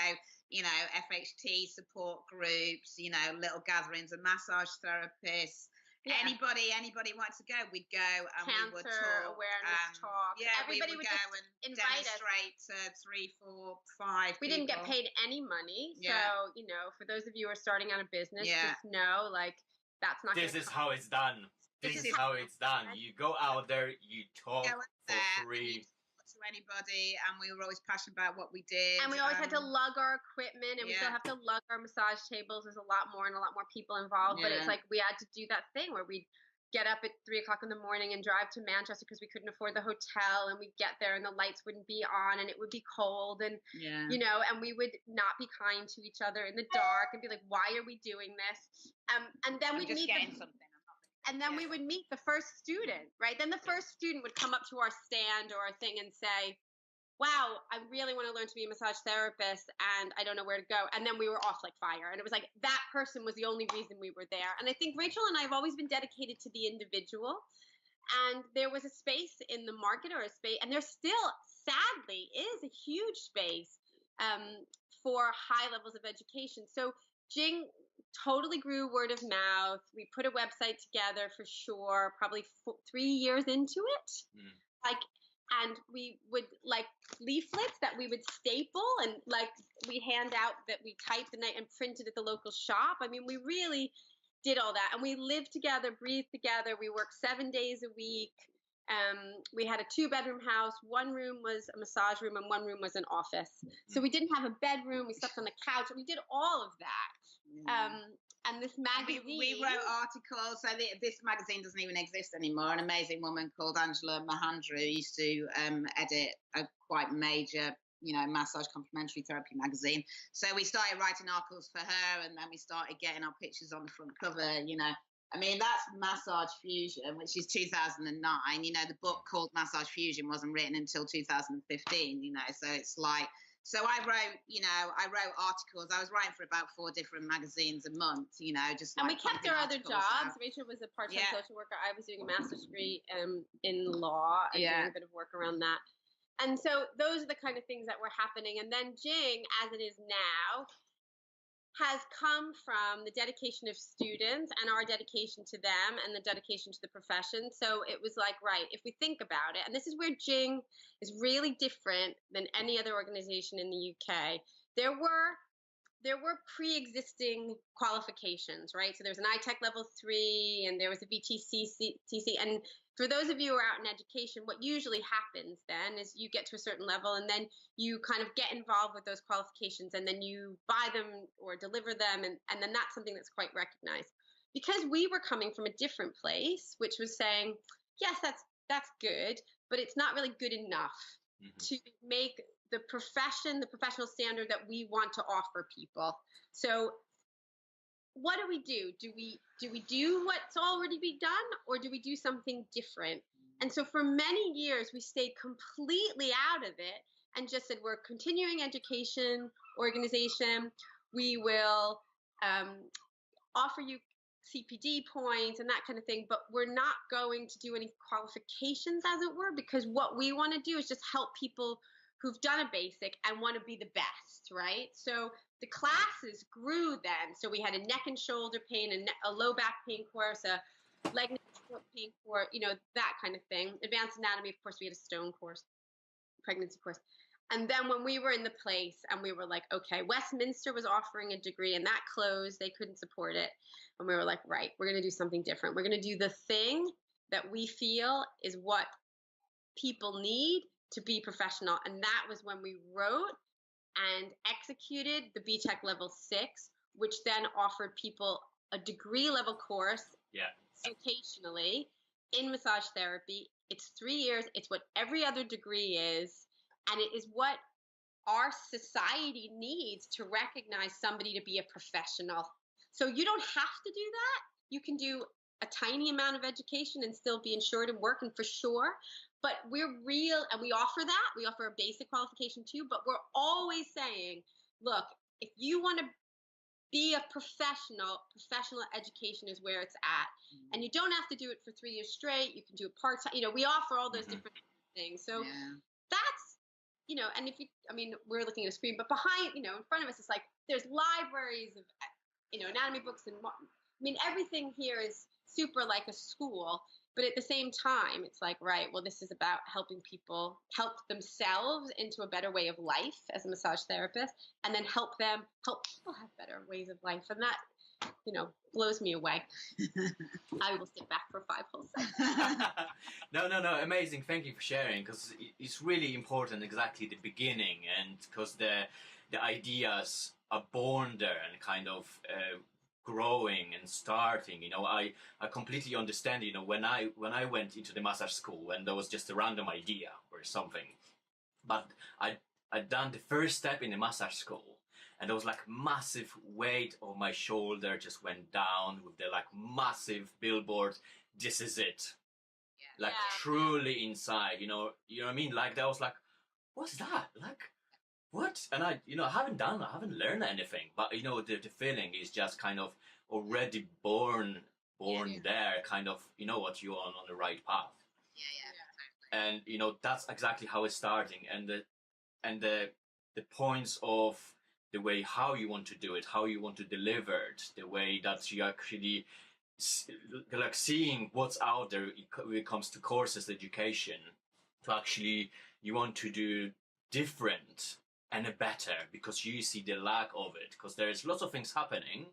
FHT support groups, little gatherings of massage therapists. Yeah. Anybody wanted to go, we'd go, and Cancer we would talk. Awareness talk. Yeah, everybody would go and demonstrate to 3, 4, 5 We didn't get paid any money. So, for those of you who are starting out a business, just know, like, that's not This is how it's done. This is how it's done. You go out there, you talk for free to anybody, and we were always passionate about what we did. And we always had to lug our equipment, and we still have to lug our massage tables. There's a lot more and a lot more people involved, but it's like we had to do that thing where we'd get up at 3 o'clock in the morning and drive to Manchester because we couldn't afford the hotel, and we'd get there and the lights wouldn't be on and it would be cold, and you know, and we would not be kind to each other in the dark and be like, why are we doing this? And then we'd meet and then we would meet the first student, right? Then the first student would come up to our stand or our thing and say, wow, I really want to learn to be a massage therapist and I don't know where to go. And then we were off like fire. And it was like that person was the only reason we were there. And I think Rachel and I have always been dedicated to the individual. And there was a space in the market, or a space, and there still, sadly, is a huge space for high levels of education. So Jing totally grew word of mouth. We put a website together for sure, probably 3 years into it. And we would like leaflets that we would staple, and like we hand out that we typed the night and printed at the local shop. I mean, we really did all that, and we lived together, breathed together. We worked 7 days a week. We had a 2-bedroom house. 1 room was a massage room and 1 room was an office. So we didn't have a bedroom. We slept on the couch. We did all of that. And this magazine, we wrote articles. So this magazine doesn't even exist anymore. An amazing woman called Angela Mahandra used to edit a quite major, you know, massage complementary therapy magazine. So we started writing articles for her, and then we started getting our pictures on the front cover. You know, I mean, that's Massage Fusion, which is 2009. You know, the book called Massage Fusion wasn't written until 2015. You know, so it's like. So I wrote articles. I was writing for about 4 different magazines a month, you know, just like. And we kept our other jobs. Rachel was a part-time social worker. I was doing a master's degree in law and doing a bit of work around that. And so those are the kind of things that were happening. And then Jing, as it is now, has come from the dedication of students and our dedication to them and the dedication to the profession. So it was like, right, if we think about it, and this is where Jing is really different than any other organization in the UK. There were pre-existing qualifications, right? So there's an ITEC level 3 and there was a VTCC. And for those of you who are out in education, what usually happens then is you get to a certain level and then you kind of get involved with those qualifications and then you buy them or deliver them. And then that's something that's quite recognized. Because we were coming from a different place, which was saying, yes, that's good, but it's not really good enough to make the professional standard that we want to offer people. So what do? Do we do what's already been done, or do we do something different? And so for many years, we stayed completely out of it and just said, we're a continuing education organization. We will offer you CPD points and that kind of thing, but we're not going to do any qualifications, as it were, because what we want to do is just help people who've done a basic and want to be the best, right? So the classes grew then. So we had a neck and shoulder pain, a low back pain course, a leg and foot pain course, you know, that kind of thing. Advanced anatomy, of course, we had a stone course, pregnancy course. And then when we were in the place and we were like, okay, Westminster was offering a degree and that closed, they couldn't support it. And we were like, right, we're going to do something different. We're going to do the thing that we feel is what people need to be professional. And that was when we wrote and executed the BTEC level 6, which then offered people a degree level course vocationally in massage therapy. It's 3 years. It's what every other degree is. And it is what our society needs to recognize somebody to be a professional. So you don't have to do that. You can do a tiny amount of education and still be insured and working for sure. But we're real, and we offer that. We offer a basic qualification too, but we're always saying, look, if you want to be a professional education is where it's at. And you don't have to do it for 3 years straight. You can do it part-time. You know, we offer all those different things. So that's, you know, and if you, I mean, we're looking at a screen, but behind, you know, in front of us, it's like, there's libraries of, you know, anatomy books and, I mean, everything here is super like a school. But at the same time, it's like, right, well, this is about helping people help themselves into a better way of life as a massage therapist, and then help people have better ways of life. And that blows me away. I will sit back for 5 whole seconds. No, amazing. Thank you for sharing, because it's really important, exactly the beginning, and because the ideas are born there and kind of growing and starting. I completely understand. When I went into the massage school, and there was just a random idea or something, but I'd done the first step in the massage school, and there was like massive weight on my shoulder just went down with the like massive billboard. This is it. Like truly inside, you know what I mean? Like that was like, what's that? Like, what? And I haven't learned anything, but the feeling is just kind of already born there, kind of, what you're on the right path. And that's exactly how it's starting, and the points of the way how you want to do it, how you want to deliver it, the way that you actually like seeing what's out there when it comes to courses, education, to actually you want to do different and better because you see the lack of it, because there's lots of things happening,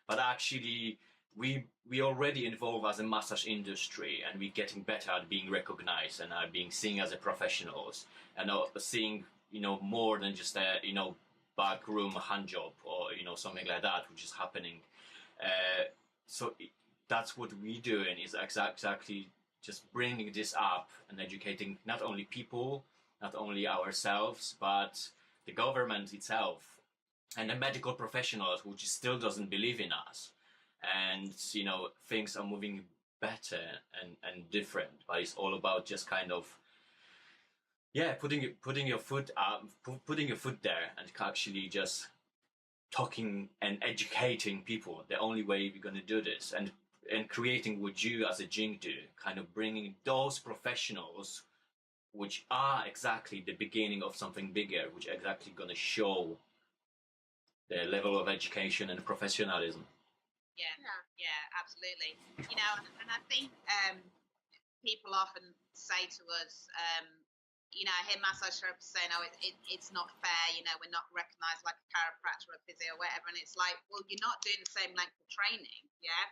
but actually we already involved as a massage industry, and we're getting better at being recognized and being seen as a professionals, and seeing more than just a backroom hand job or something like that, which is happening. So that's what we're doing, is exactly just bringing this up and educating not only people, not only ourselves, but the government itself and the medical professionals, which still doesn't believe in us. And things are moving better and different, but it's all about just kind of putting your foot there and actually just talking and educating people. The only way we're going to do this, and creating what you as a Jing do, kind of bringing those professionals which are exactly the beginning of something bigger, which exactly going to show the level of education and professionalism. Yeah, absolutely. And I think people often say to us, I hear massage therapists saying, "Oh, it's not fair. We're not recognised like a chiropractor or a physio or whatever." And it's like, well, you're not doing the same length of training,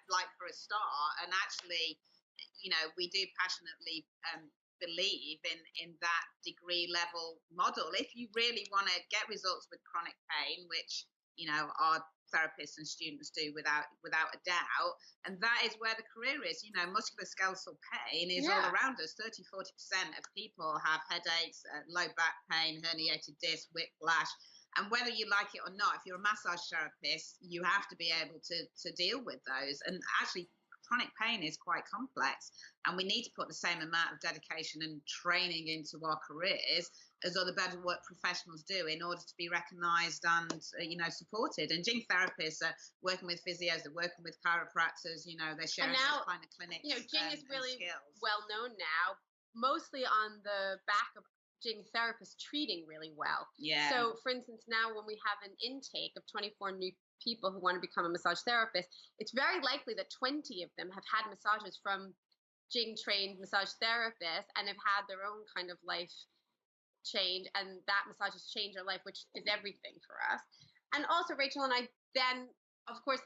like for a start. And actually, we do passionately believe in that degree level model. If you really want to get results with chronic pain, which our therapists and students do without a doubt, and that is where the career is. Musculoskeletal pain is all around us. 30-40% of people have headaches, low back pain, herniated disc, whiplash, and whether you like it or not, if you're a massage therapist, you have to be able to deal with those. And actually, chronic pain is quite complex, and we need to put the same amount of dedication and training into our careers as other better work professionals do, in order to be recognised and supported. And Jing therapists are working with physios, they're working with chiropractors, they're sharing those kind of clinics. Jing is really well known now, mostly on the back of Jing therapists treating really well. Yeah. So, for instance, now when we have an intake of 24 new people who want to become a massage therapist, it's very likely that 20 of them have had massages from Jing trained massage therapists and have had their own kind of life change, and that massage has changed their life, which is everything for us. And also Rachel and I then, of course,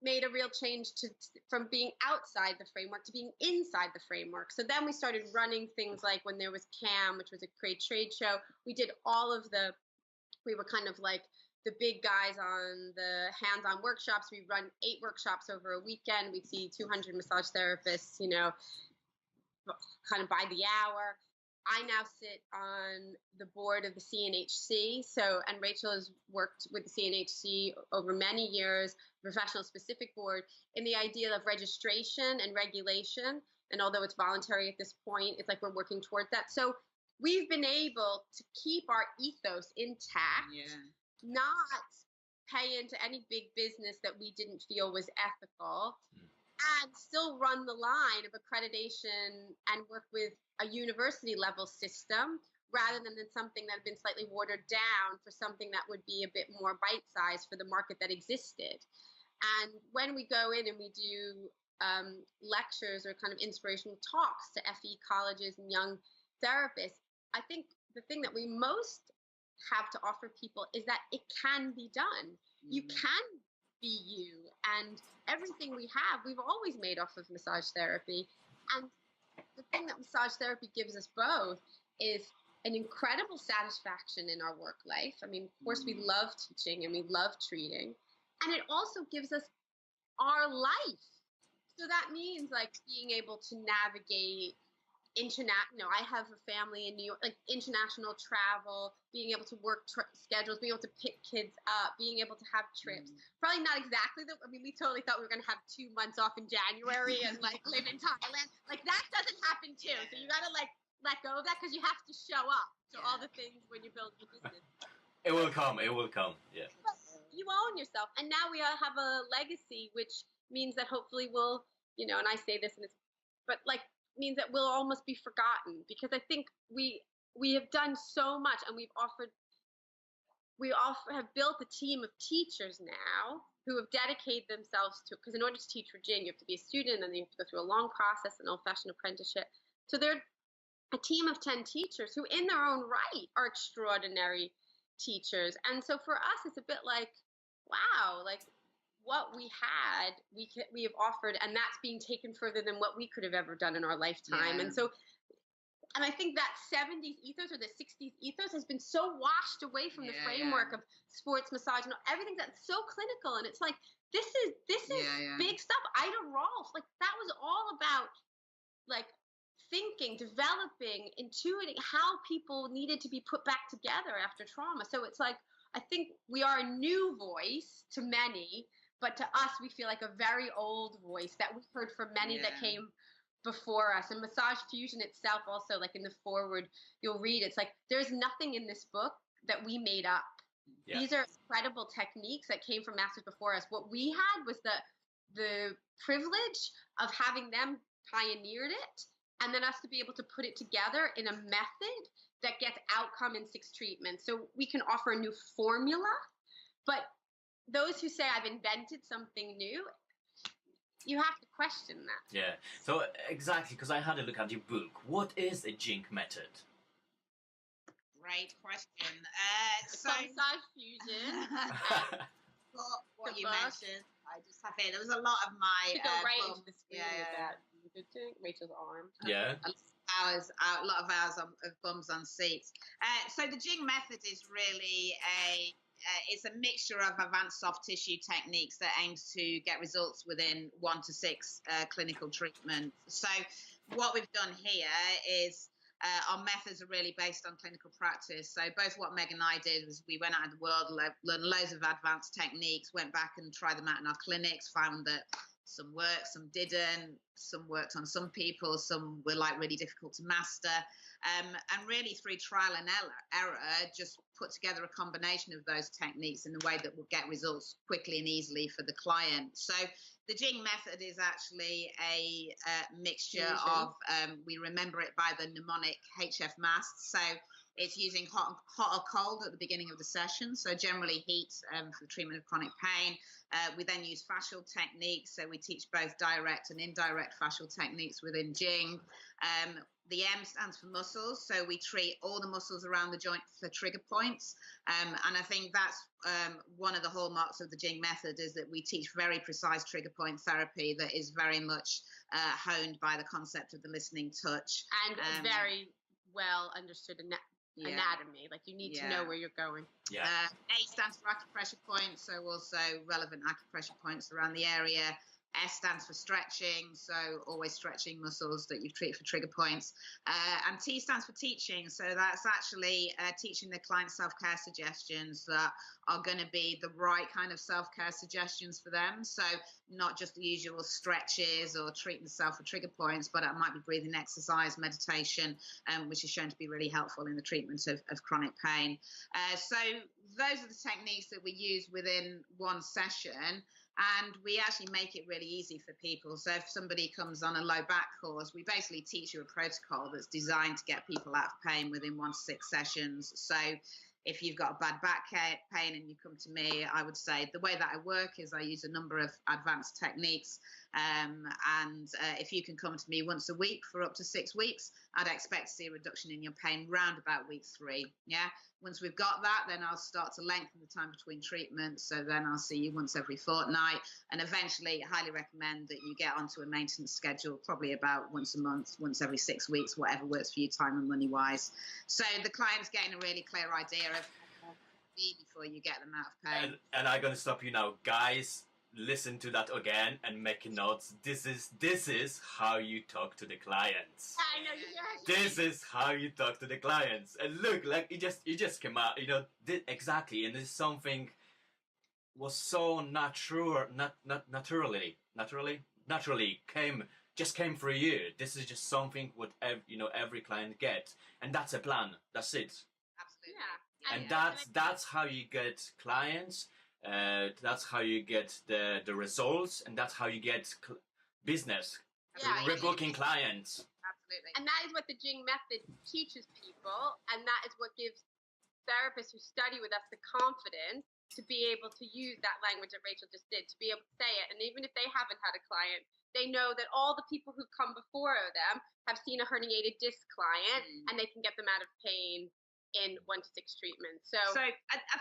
made a real change from being outside the framework to being inside the framework. So then we started running things like when there was CAM, which was a great trade show. We were kind of like the big guys on the hands-on workshops. We run 8 workshops over a weekend. We'd see 200 massage therapists, kind of by the hour. I now sit on the board of the CNHC. And Rachel has worked with the CNHC over many years, professional specific board, in the idea of registration and regulation. And although it's voluntary at this point, it's like we're working towards that. So we've been able to keep our ethos intact, not pay into any big business that we didn't feel was ethical, and still run the line of accreditation and work with a university level system rather than something that had been slightly watered down for something that would be a bit more bite-sized for the market that existed. And when we go in and we do lectures or kind of inspirational talks to FE colleges and young therapists, I think the thing that we most have to offer people is that it can be done. You can be you. And everything we have, we've always made off of massage therapy. And the thing that massage therapy gives us both is an incredible satisfaction in our work life. I mean, of course, we love teaching and we love treating. And it also gives us our life. So that means like being able to navigate I have a family in New York, like international travel, being able to work schedules, being able to pick kids up, being able to have trips. Probably not exactly we totally thought we were going to have 2 months off in January and like live in Thailand. Like that doesn't happen too. So you got to like let go of that because you have to show up to all the things when you build your business. It will come. Yeah. But you own yourself. And now we all have a legacy, which means that hopefully we'll, and I say this means that we'll almost be forgotten, because I think we have done so much, and we have built a team of teachers now who have dedicated themselves to, because in order to teach for Jing, you have to be a student and then you have to go through a long process, an old-fashioned apprenticeship. So they're a team of 10 teachers who in their own right are extraordinary teachers. And so for us, it's a bit like, wow, like what we had, we have offered, and that's being taken further than what we could have ever done in our lifetime. Yeah. And I think that 70s ethos or the 60s ethos has been so washed away from the framework of sports massage and everything that's so clinical. And it's like, this is big stuff. Ida Rolf, like that was all about like thinking, developing, intuiting how people needed to be put back together after trauma. So it's like, I think we are a new voice to many, but to us, we feel like a very old voice that we've heard from many that came before us. And massage fusion itself also, like in the foreword, you'll read, it's like, there's nothing in this book that we made up. Yeah. These are incredible techniques that came from masters before us. What we had was the privilege of having them pioneered it, and then us to be able to put it together in a method that gets outcome in 6 treatments. So we can offer a new formula, but those who say I've invented something new, you have to question that. Yeah. So exactly, because I had a look at your book. What is a Jing method? Great question. Massage fusion. what you mentioned, I just have it. There was a lot of my into the screen with that. Rachel's arm. Yeah. A lot of hours of bums on seats. So the Jing method is really it's a mixture of advanced soft tissue techniques that aims to get results within 1 to 6 clinical treatments. So what we've done here is our methods are really based on clinical practice. So both what Meg and I did was we went out in the world, learned loads of advanced techniques, went back and tried them out in our clinics, found that some worked, some didn't, some worked on some people, some were like really difficult to master. And really through trial and error, just put together a combination of those techniques in a way that will get results quickly and easily for the client. So the Jing method is actually a mixture of, we remember it by the mnemonic HF MAST. So it's using hot or cold at the beginning of the session. So generally heat for the treatment of chronic pain. We then use fascial techniques. So we teach both direct and indirect fascial techniques within Jing. The M stands for muscles. So we treat all the muscles around the joint for trigger points. And I think that's one of the hallmarks of the Jing method, is that we teach very precise trigger point therapy that is very much honed by the concept of the listening touch. And very well understood anatomy. Like you need to know where you're going. Yeah. A stands for acupressure points, so also relevant acupressure points around the area. S stands for stretching, so always stretching muscles that you've treated for trigger points. And T stands for teaching, so that's actually teaching the client self-care suggestions that are going to be the right kind of self-care suggestions for them. So not just the usual stretches or treating the self for trigger points, but it might be breathing exercise, meditation, which is shown to be really helpful in the treatment of chronic pain. So those are the techniques that we use within one session. And we actually make it really easy for people. So if somebody comes on a low back course, we basically teach you a protocol that's designed to get people out of pain within 1 to 6 sessions. So if you've got a bad back pain and you come to me, I would say the way that I work is I use a number of advanced techniques. And if you can come to me once a week for up to 6 weeks, I'd expect to see a reduction in your pain round about week 3. Yeah. Once we've got that, then I'll start to lengthen the time between treatments. So then I'll see you once every fortnight. And eventually, I highly recommend that you get onto a maintenance schedule, probably about once a month, once every 6 weeks, whatever works for you time and money-wise. So the client's getting a really clear idea of before you get them out of pain. And I'm going to stop you now. Guys, listen to that again and make notes. This is how you talk to the clients. I know, This is how you talk to the clients. And look, like it just came out, exactly. And this is something was so naturally came through you. This is just something what every client gets, and that's a plan. That's it. Absolutely. Yeah. And that's how you get clients. That's how you get the results, and that's how you get business. Yeah, Rebooking clients. Absolutely. And that is what the Jing method teaches people, and that is what gives therapists who study with us the confidence to be able to use that language that Rachel just did, to be able to say it. And even if they haven't had a client, they know that all the people who've come before them have seen a herniated disc client, and they can get them out of pain in 1 to 6 treatments. So I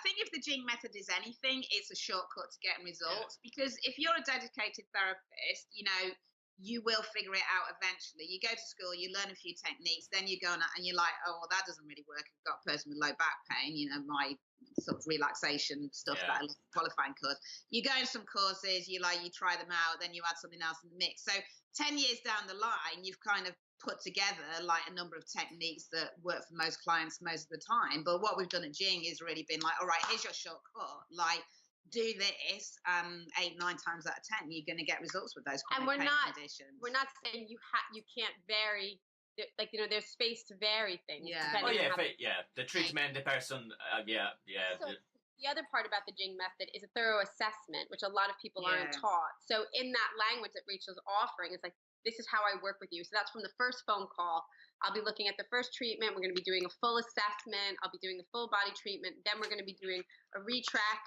think if the Jing method is anything, it's a shortcut to getting results. Because if you're a dedicated therapist, you will figure it out eventually. You go to school, you learn a few techniques, then you go on and you're like, oh, well, that doesn't really work. I've got a person with low back pain, my sort of relaxation stuff that I love, qualifying course. You go in some courses, you try them out, then you add something else in the mix. So 10 years down the line, you've kind of put together a number of techniques that work for most clients most of the time. But what we've done at Jing is really been all right, here's your shortcut. Do this, 8, 9 times out of 10, you're going to get results with those chronic pain conditions. We're not saying you can't vary. There's space to vary things. Yeah. The treatment, the person. So the other part about the Jing method is a thorough assessment, which a lot of people aren't taught. So in that language that Rachel's offering, it's like, this is how I work with you. So that's from the first phone call. I'll be looking at the first treatment. We're going to be doing a full assessment. I'll be doing a full body treatment. Then we're going to be doing a retrack.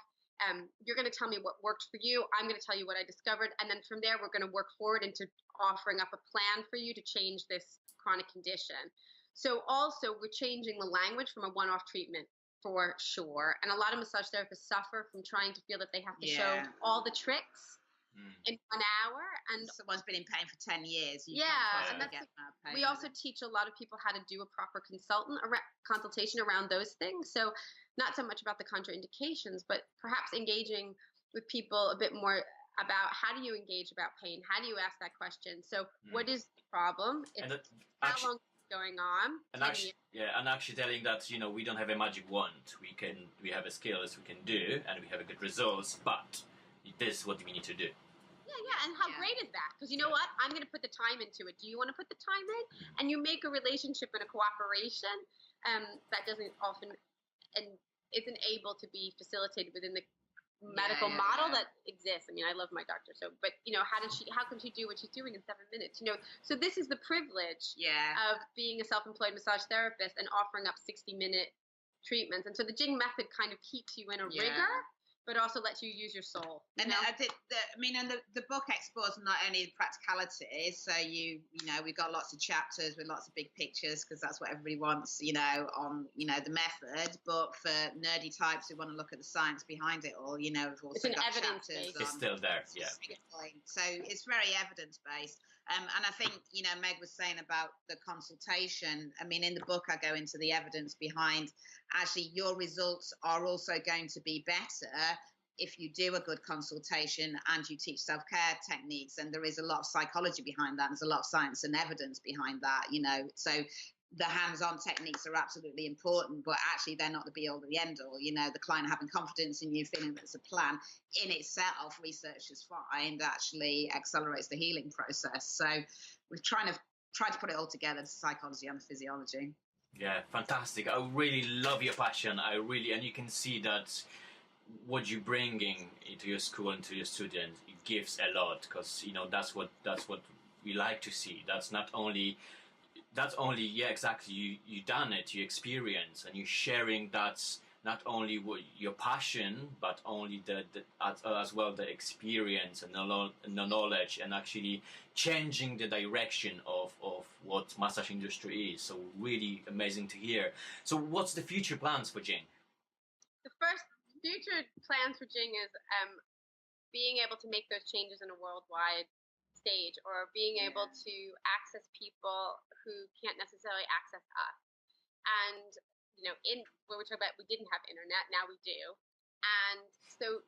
You're going to tell me what worked for you. I'm going to tell you what I discovered. And then from there, we're going to work forward into offering up a plan for you to change this chronic condition. So also, we're changing the language from a one-off treatment for sure. And a lot of massage therapists suffer from trying to feel that they have to show all the tricks in 1 hour. And someone's been in pain for 10 years. And we also teach a lot of people how to do a proper consultation around those things. So not so much about the contraindications, but perhaps engaging with people a bit more about how do you engage about pain? How do you ask that question? So what is the problem? How long is it going on? And actually telling that, we don't have a magic wand. We have a skills we can do, and we have a good results, but this is what we need to do. And how great is that? Because you know what? I'm going to put the time into it. Do you want to put the time in? And you make a relationship and a cooperation that doesn't often and isn't able to be facilitated within the medical model that exists. I mean, I love my doctor, but how can she do what she's doing in 7 minutes? So this is the privilege of being a self-employed massage therapist and offering up 60-minute treatments. And so the Jing method kind of keeps you in a rigor, but also lets you use your soul. And the book explores not only the practicalities, so we've got lots of chapters with lots of big pictures because that's what everybody wants, on the method. But for nerdy types who want to look at the science behind it all, we've also got chapters. It's still there, So it's very evidence based. And I think, Meg was saying about the consultation. I mean, in the book, I go into the evidence behind actually your results are also going to be better if you do a good consultation and you teach self-care techniques. And there is a lot of psychology behind that. There's a lot of science and evidence behind that, So the hands-on techniques are absolutely important, but actually they're not the be-all, the end-all. The client having confidence in you, feeling that it's a plan in itself, researchers find actually accelerates the healing process. So we're trying to put it all together, the psychology and the physiology. Yeah, fantastic. I really love your passion. And you can see that what you're bringing into your school and to your students, it gives a lot because, that's what we like to see. That's only you done it, you experience, and you're sharing that not only your passion, but only as well the experience and the knowledge, and actually changing the direction of what massage industry is. So really amazing to hear. So what's the future plans for Jing? The first future plans for Jing is being able to make those changes in a worldwide stage, or being able to access people who can't necessarily access us. And in where we talk about, we didn't have internet, now we do. And so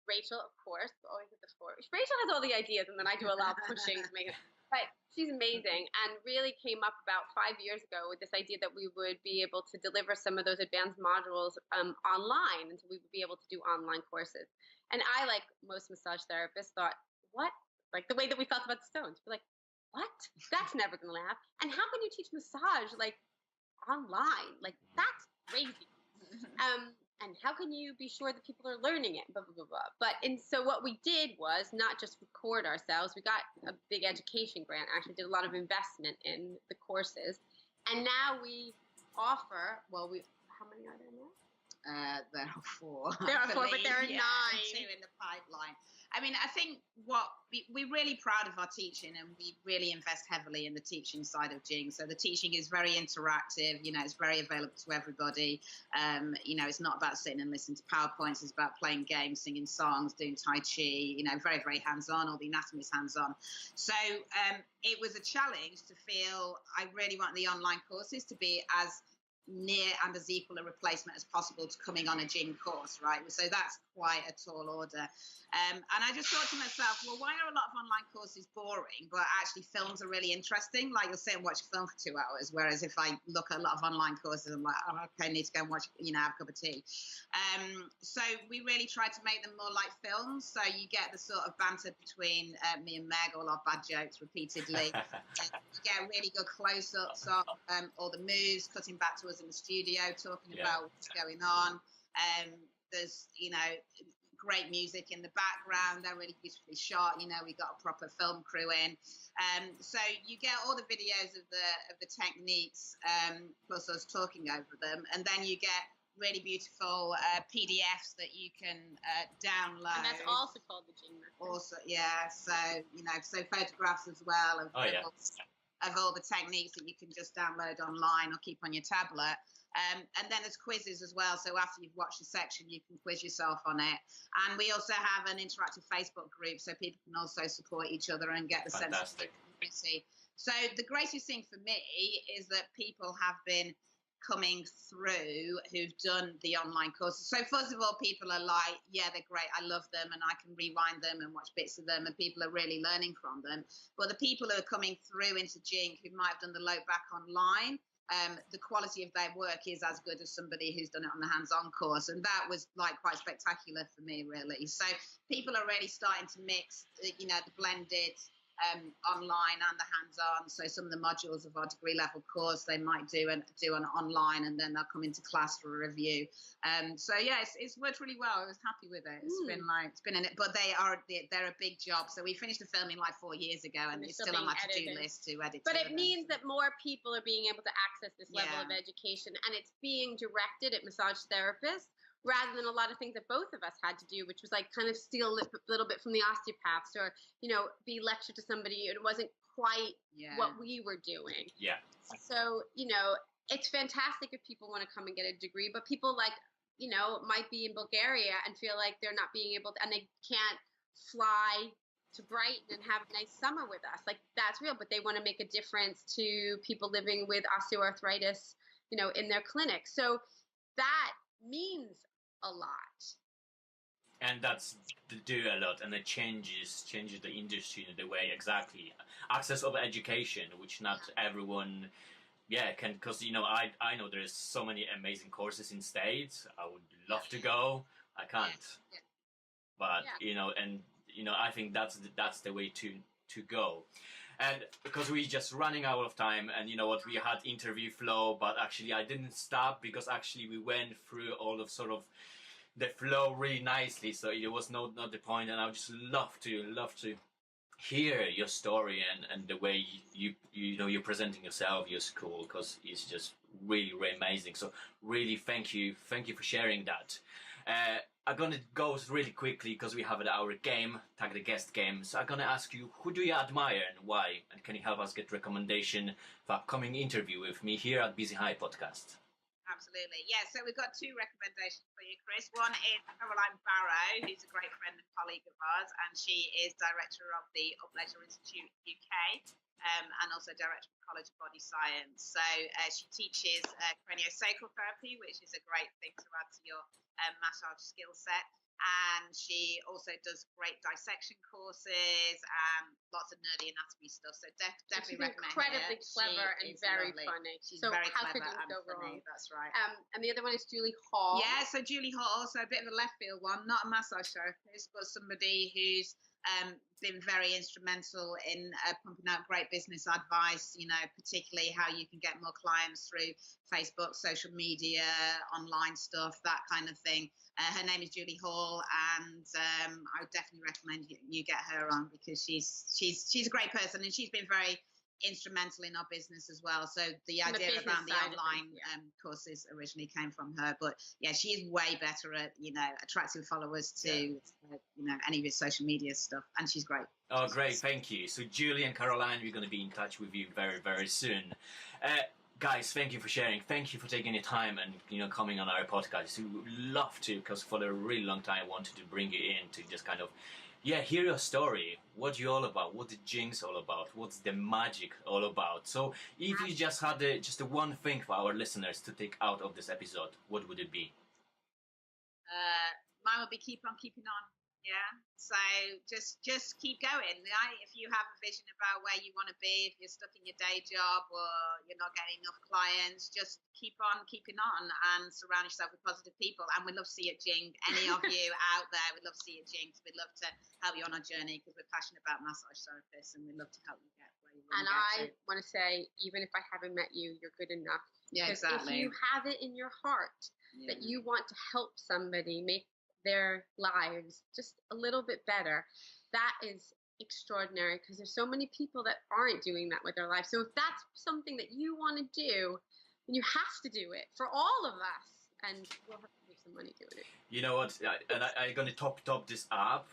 Rachel, of course, always at the fore. Rachel has all the ideas, and then I do a lot of pushing to make it. But she's amazing, and really came up about 5 years ago with this idea that we would be able to deliver some of those advanced modules online, and so we would be able to do online courses. And I, like most massage therapists, thought, what? Like the way that we felt about the stones. We're like, what? That's never going to happen. And how can you teach massage like online? Like, that's crazy. And how can you be sure that people are learning it? Blah, blah, blah, blah. And so what we did was not just record ourselves. We got a big education grant, actually did a lot of investment in the courses. And now we offer, how many are there now? There are 4. There are 4, but there are 9. 2 in the pipeline. I mean, I think we're really proud of our teaching, and we really invest heavily in the teaching side of Jing. So the teaching is very interactive. It's very available to everybody. It's not about sitting and listening to PowerPoints. It's about playing games, singing songs, doing Tai Chi. Very, very hands-on. All the anatomy is hands-on. So it was a challenge to feel I really want the online courses to be as near and as equal a replacement as possible to coming on a Jing course, right? So that's quite a tall order. And I just thought to myself, well, why are a lot of online courses boring, but actually films are really interesting? Like, you'll sit and watch a film for 2 hours, whereas if I look at a lot of online courses, I'm like, oh, okay, I need to go and watch, have a cup of tea. So we really try to make them more like films. So you get the sort of banter between me and Meg, all our bad jokes repeatedly. You get really good close-ups of all the moves, cutting back to us in the studio, talking about what's going on. There's, great music in the background. They're really beautifully shot. We got a proper film crew in. So you get all the videos of the techniques, plus us talking over them, and then you get really beautiful PDFs that you can download. And that's also called the Jing Massage. Also, yeah. So so photographs as well of all the techniques that you can just download online or keep on your tablet. And then there's quizzes as well. So after you've watched the section, you can quiz yourself on it. And we also have an interactive Facebook group, so people can also support each other and get the sense of community. So the greatest thing for me is that people have been coming through who've done the online courses. So first of all, people are like, yeah, they're great. I love them, and I can rewind them and watch bits of them, and people are really learning from them. But the people who are coming through into Jing who might have done the load back online, the quality of their work is as good as somebody who's done it on the hands-on course, and that was quite spectacular for me, really. So people are really starting to mix, the blended online and the hands-on. So some of the modules of our degree level course they might do an online, and then they'll come into class for a review. So yeah, it's worked really well. I was happy with it. It's been in it, but they're a big job. So we finished the filming 4 years ago, and it's still on my to-do list to edit. But it means that more people are being able to access this level of education, and it's being directed at massage therapists, rather than a lot of things that both of us had to do, which was kind of steal a little bit from the osteopaths, or, be lectured to somebody. It wasn't quite what we were doing. Yeah. So, it's fantastic if people want to come and get a degree, but people might be in Bulgaria and feel like they're not being able to, and they can't fly to Brighton and have a nice summer with us. That's real, but they want to make a difference to people living with osteoarthritis, in their clinic. So that means a lot. And that's do a lot, and it changes the industry in the way access of education, which not everyone can, because I know there's so many amazing courses in States. I would love to go, I can't. But I think that's the way to go. And because we're just running out of time, and we had interview flow, but actually I didn't stop, because actually we went through all of sort of the flow really nicely, so it was not the point. And I would just love to hear your story and the way you're presenting yourself, your school, because it's just really, really amazing. So really thank you for sharing that. I'm gonna go really quickly because we have our game, Tag the Guest game. So I'm gonna ask you, who do you admire and why? And can you help us get recommendation for upcoming interview with me here at BusyHive Podcast? Absolutely. Yeah, so we've got two recommendations for you, Chris. One is Caroline Barrow, who's a great friend and colleague of ours, and she is director of the Up Leisure Institute UK, and also director of the College of Body Science. So she teaches craniosacral therapy, which is a great thing to add to your massage skill set. And she also does great dissection courses and lots of nerdy anatomy stuff. So definitely recommend her. Incredibly clever and very funny. She's so very how clever could you and go funny. wrong? That's right. And the other one is Julie Hall. Yeah, so Julie Hall, also a bit of a left field one, not a massage therapist, but somebody who's been very instrumental in pumping out great business advice, particularly how you can get more clients through Facebook, social media, online stuff, that kind of thing. Her name is Julie Hall, and I would definitely recommend you get her on because she's a great person, and she's been very instrumental in our business as well. So the idea around the online courses originally came from her, but yeah, she is way better at attracting followers to any of your social media stuff, and she's great. Oh, great, thank you. So Julie and Caroline, we're going to be in touch with you very, very soon. Guys, thank you for sharing. Thank you for taking the time and coming on our podcast. We would love to, because for a really long time I wanted to bring you in to just kind of hear your story. What you're all about, what the Jing's all about, what's the magic all about. So if you just had just the one thing for our listeners to take out of this episode, what would it be? Mine would be keep on keeping on. Yeah, so just keep going. If you have a vision about where you want to be, if you're stuck in your day job or you're not getting enough clients, just keep on keeping on and surround yourself with positive people. And we'd love to see you at Jing. Any of you out there, we'd love to see you at Jing. We'd love to help you on our journey because we're passionate about massage therapists and we'd love to help you get where you want to get. And I want to say, even if I haven't met you, you're good enough. Yeah, because exactly. if you have it in your heart that you want to help somebody make their lives just a little bit better, that is extraordinary because there's so many people that aren't doing that with their lives. So if that's something that you want to do, then you have to do it for all of us, and we'll have to make some money doing it. You know what? I'm gonna top this up.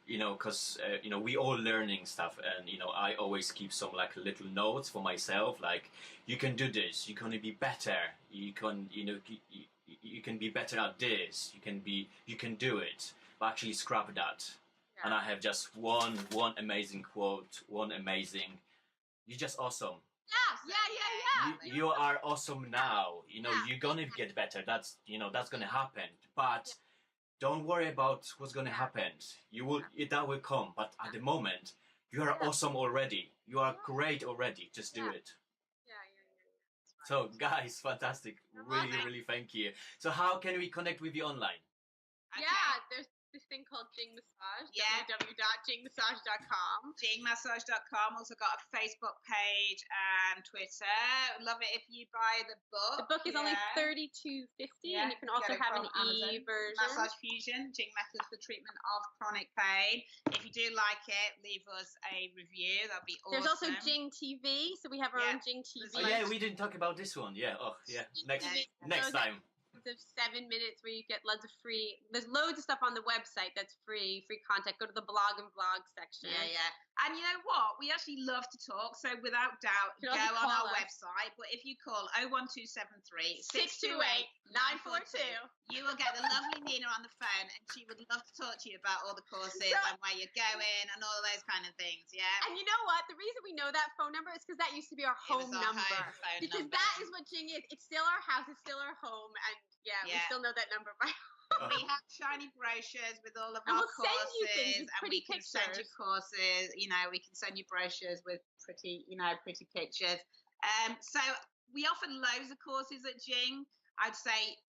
Because we all learning stuff, and I always keep some like little notes for myself. Like, you can do this. You're gonna be better. You can you can be better at this. You can do it. But actually, scrap that. Yeah. And I have just one amazing quote. You're just awesome. Yeah. You are awesome now. You're gonna get better. That's gonna happen. But don't worry about what's gonna happen. That will come. But at the moment, you are awesome already. You are great already. Just do it. So guys, fantastic. Really thank you. So how can we connect with you online? Okay. Yeah, there's this thing called Jing Massage. Yeah. www.jingmassage.com. Jingmassage.com. Also got a Facebook page and Twitter. Love it if you buy the book. The book is only $32.50, and you can also have an e-version. Massage Fusion, Jing Methods for Treatment of Chronic Pain. If you do like it, leave us a review. That'd be awesome. There's also Jing TV, so we have our own Jing TV. Oh yeah, we didn't talk about this one. Yeah. Oh yeah. Next time. Of 7 minutes where you get loads of there's loads of stuff on the website that's free content. Go to the blog and vlog section. Yeah. And you know what? We actually love to talk, so without doubt, go on our website. But if you call 01273 628 942, you will get the lovely Nina on the phone, and she would love to talk to you about all the courses and where you're going and all those kind of things. Yeah. And you know what? The reason we know that phone number is because that used to be our home number. Because that is what Jing is. It's still our house. It's still our home, and we still know that number by heart. We have shiny brochures with all of our courses, send you things with pretty can send you courses. We can send you brochures with pretty pictures. So we offer loads of courses at Jing. I'd say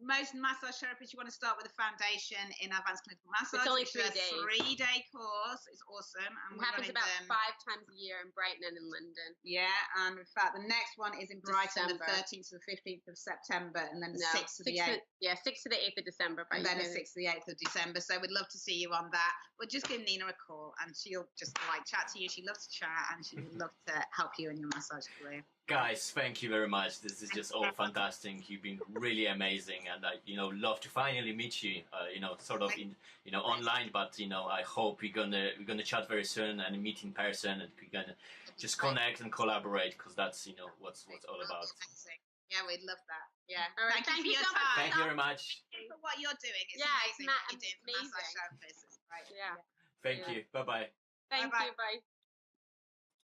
most massage therapists, you want to start with a foundation in advanced clinical massage. It's only 3 days. A 3-day course. It's awesome. And it happens about 5 times a year in Brighton and in London. Yeah, and in fact, the next one is in Brighton, the 13th to the 15th of September, and then the 6th to the 8th. 6th to the 8th of December. And then the 6th to the 8th of December. So we'd love to see you on that. But just give Nina a call, and she'll just chat to you. She loves to chat, and she would love to help you in your massage career. Guys, thank you very much. This is just all fantastic. You've been really amazing, and I, love to finally meet you. Sort of in, online, but I hope we're gonna chat very soon and meet in person, and we're gonna just connect and collaborate, because that's what's all about. Yeah, we'd love that. Yeah. All right. Thank you for your so much. time. Thank you very much. For what you're doing. It's Yeah, amazing what you're doing for massage therapists. Right. Yeah. Thank you. Bye bye. Thank Bye-bye. you. Bye.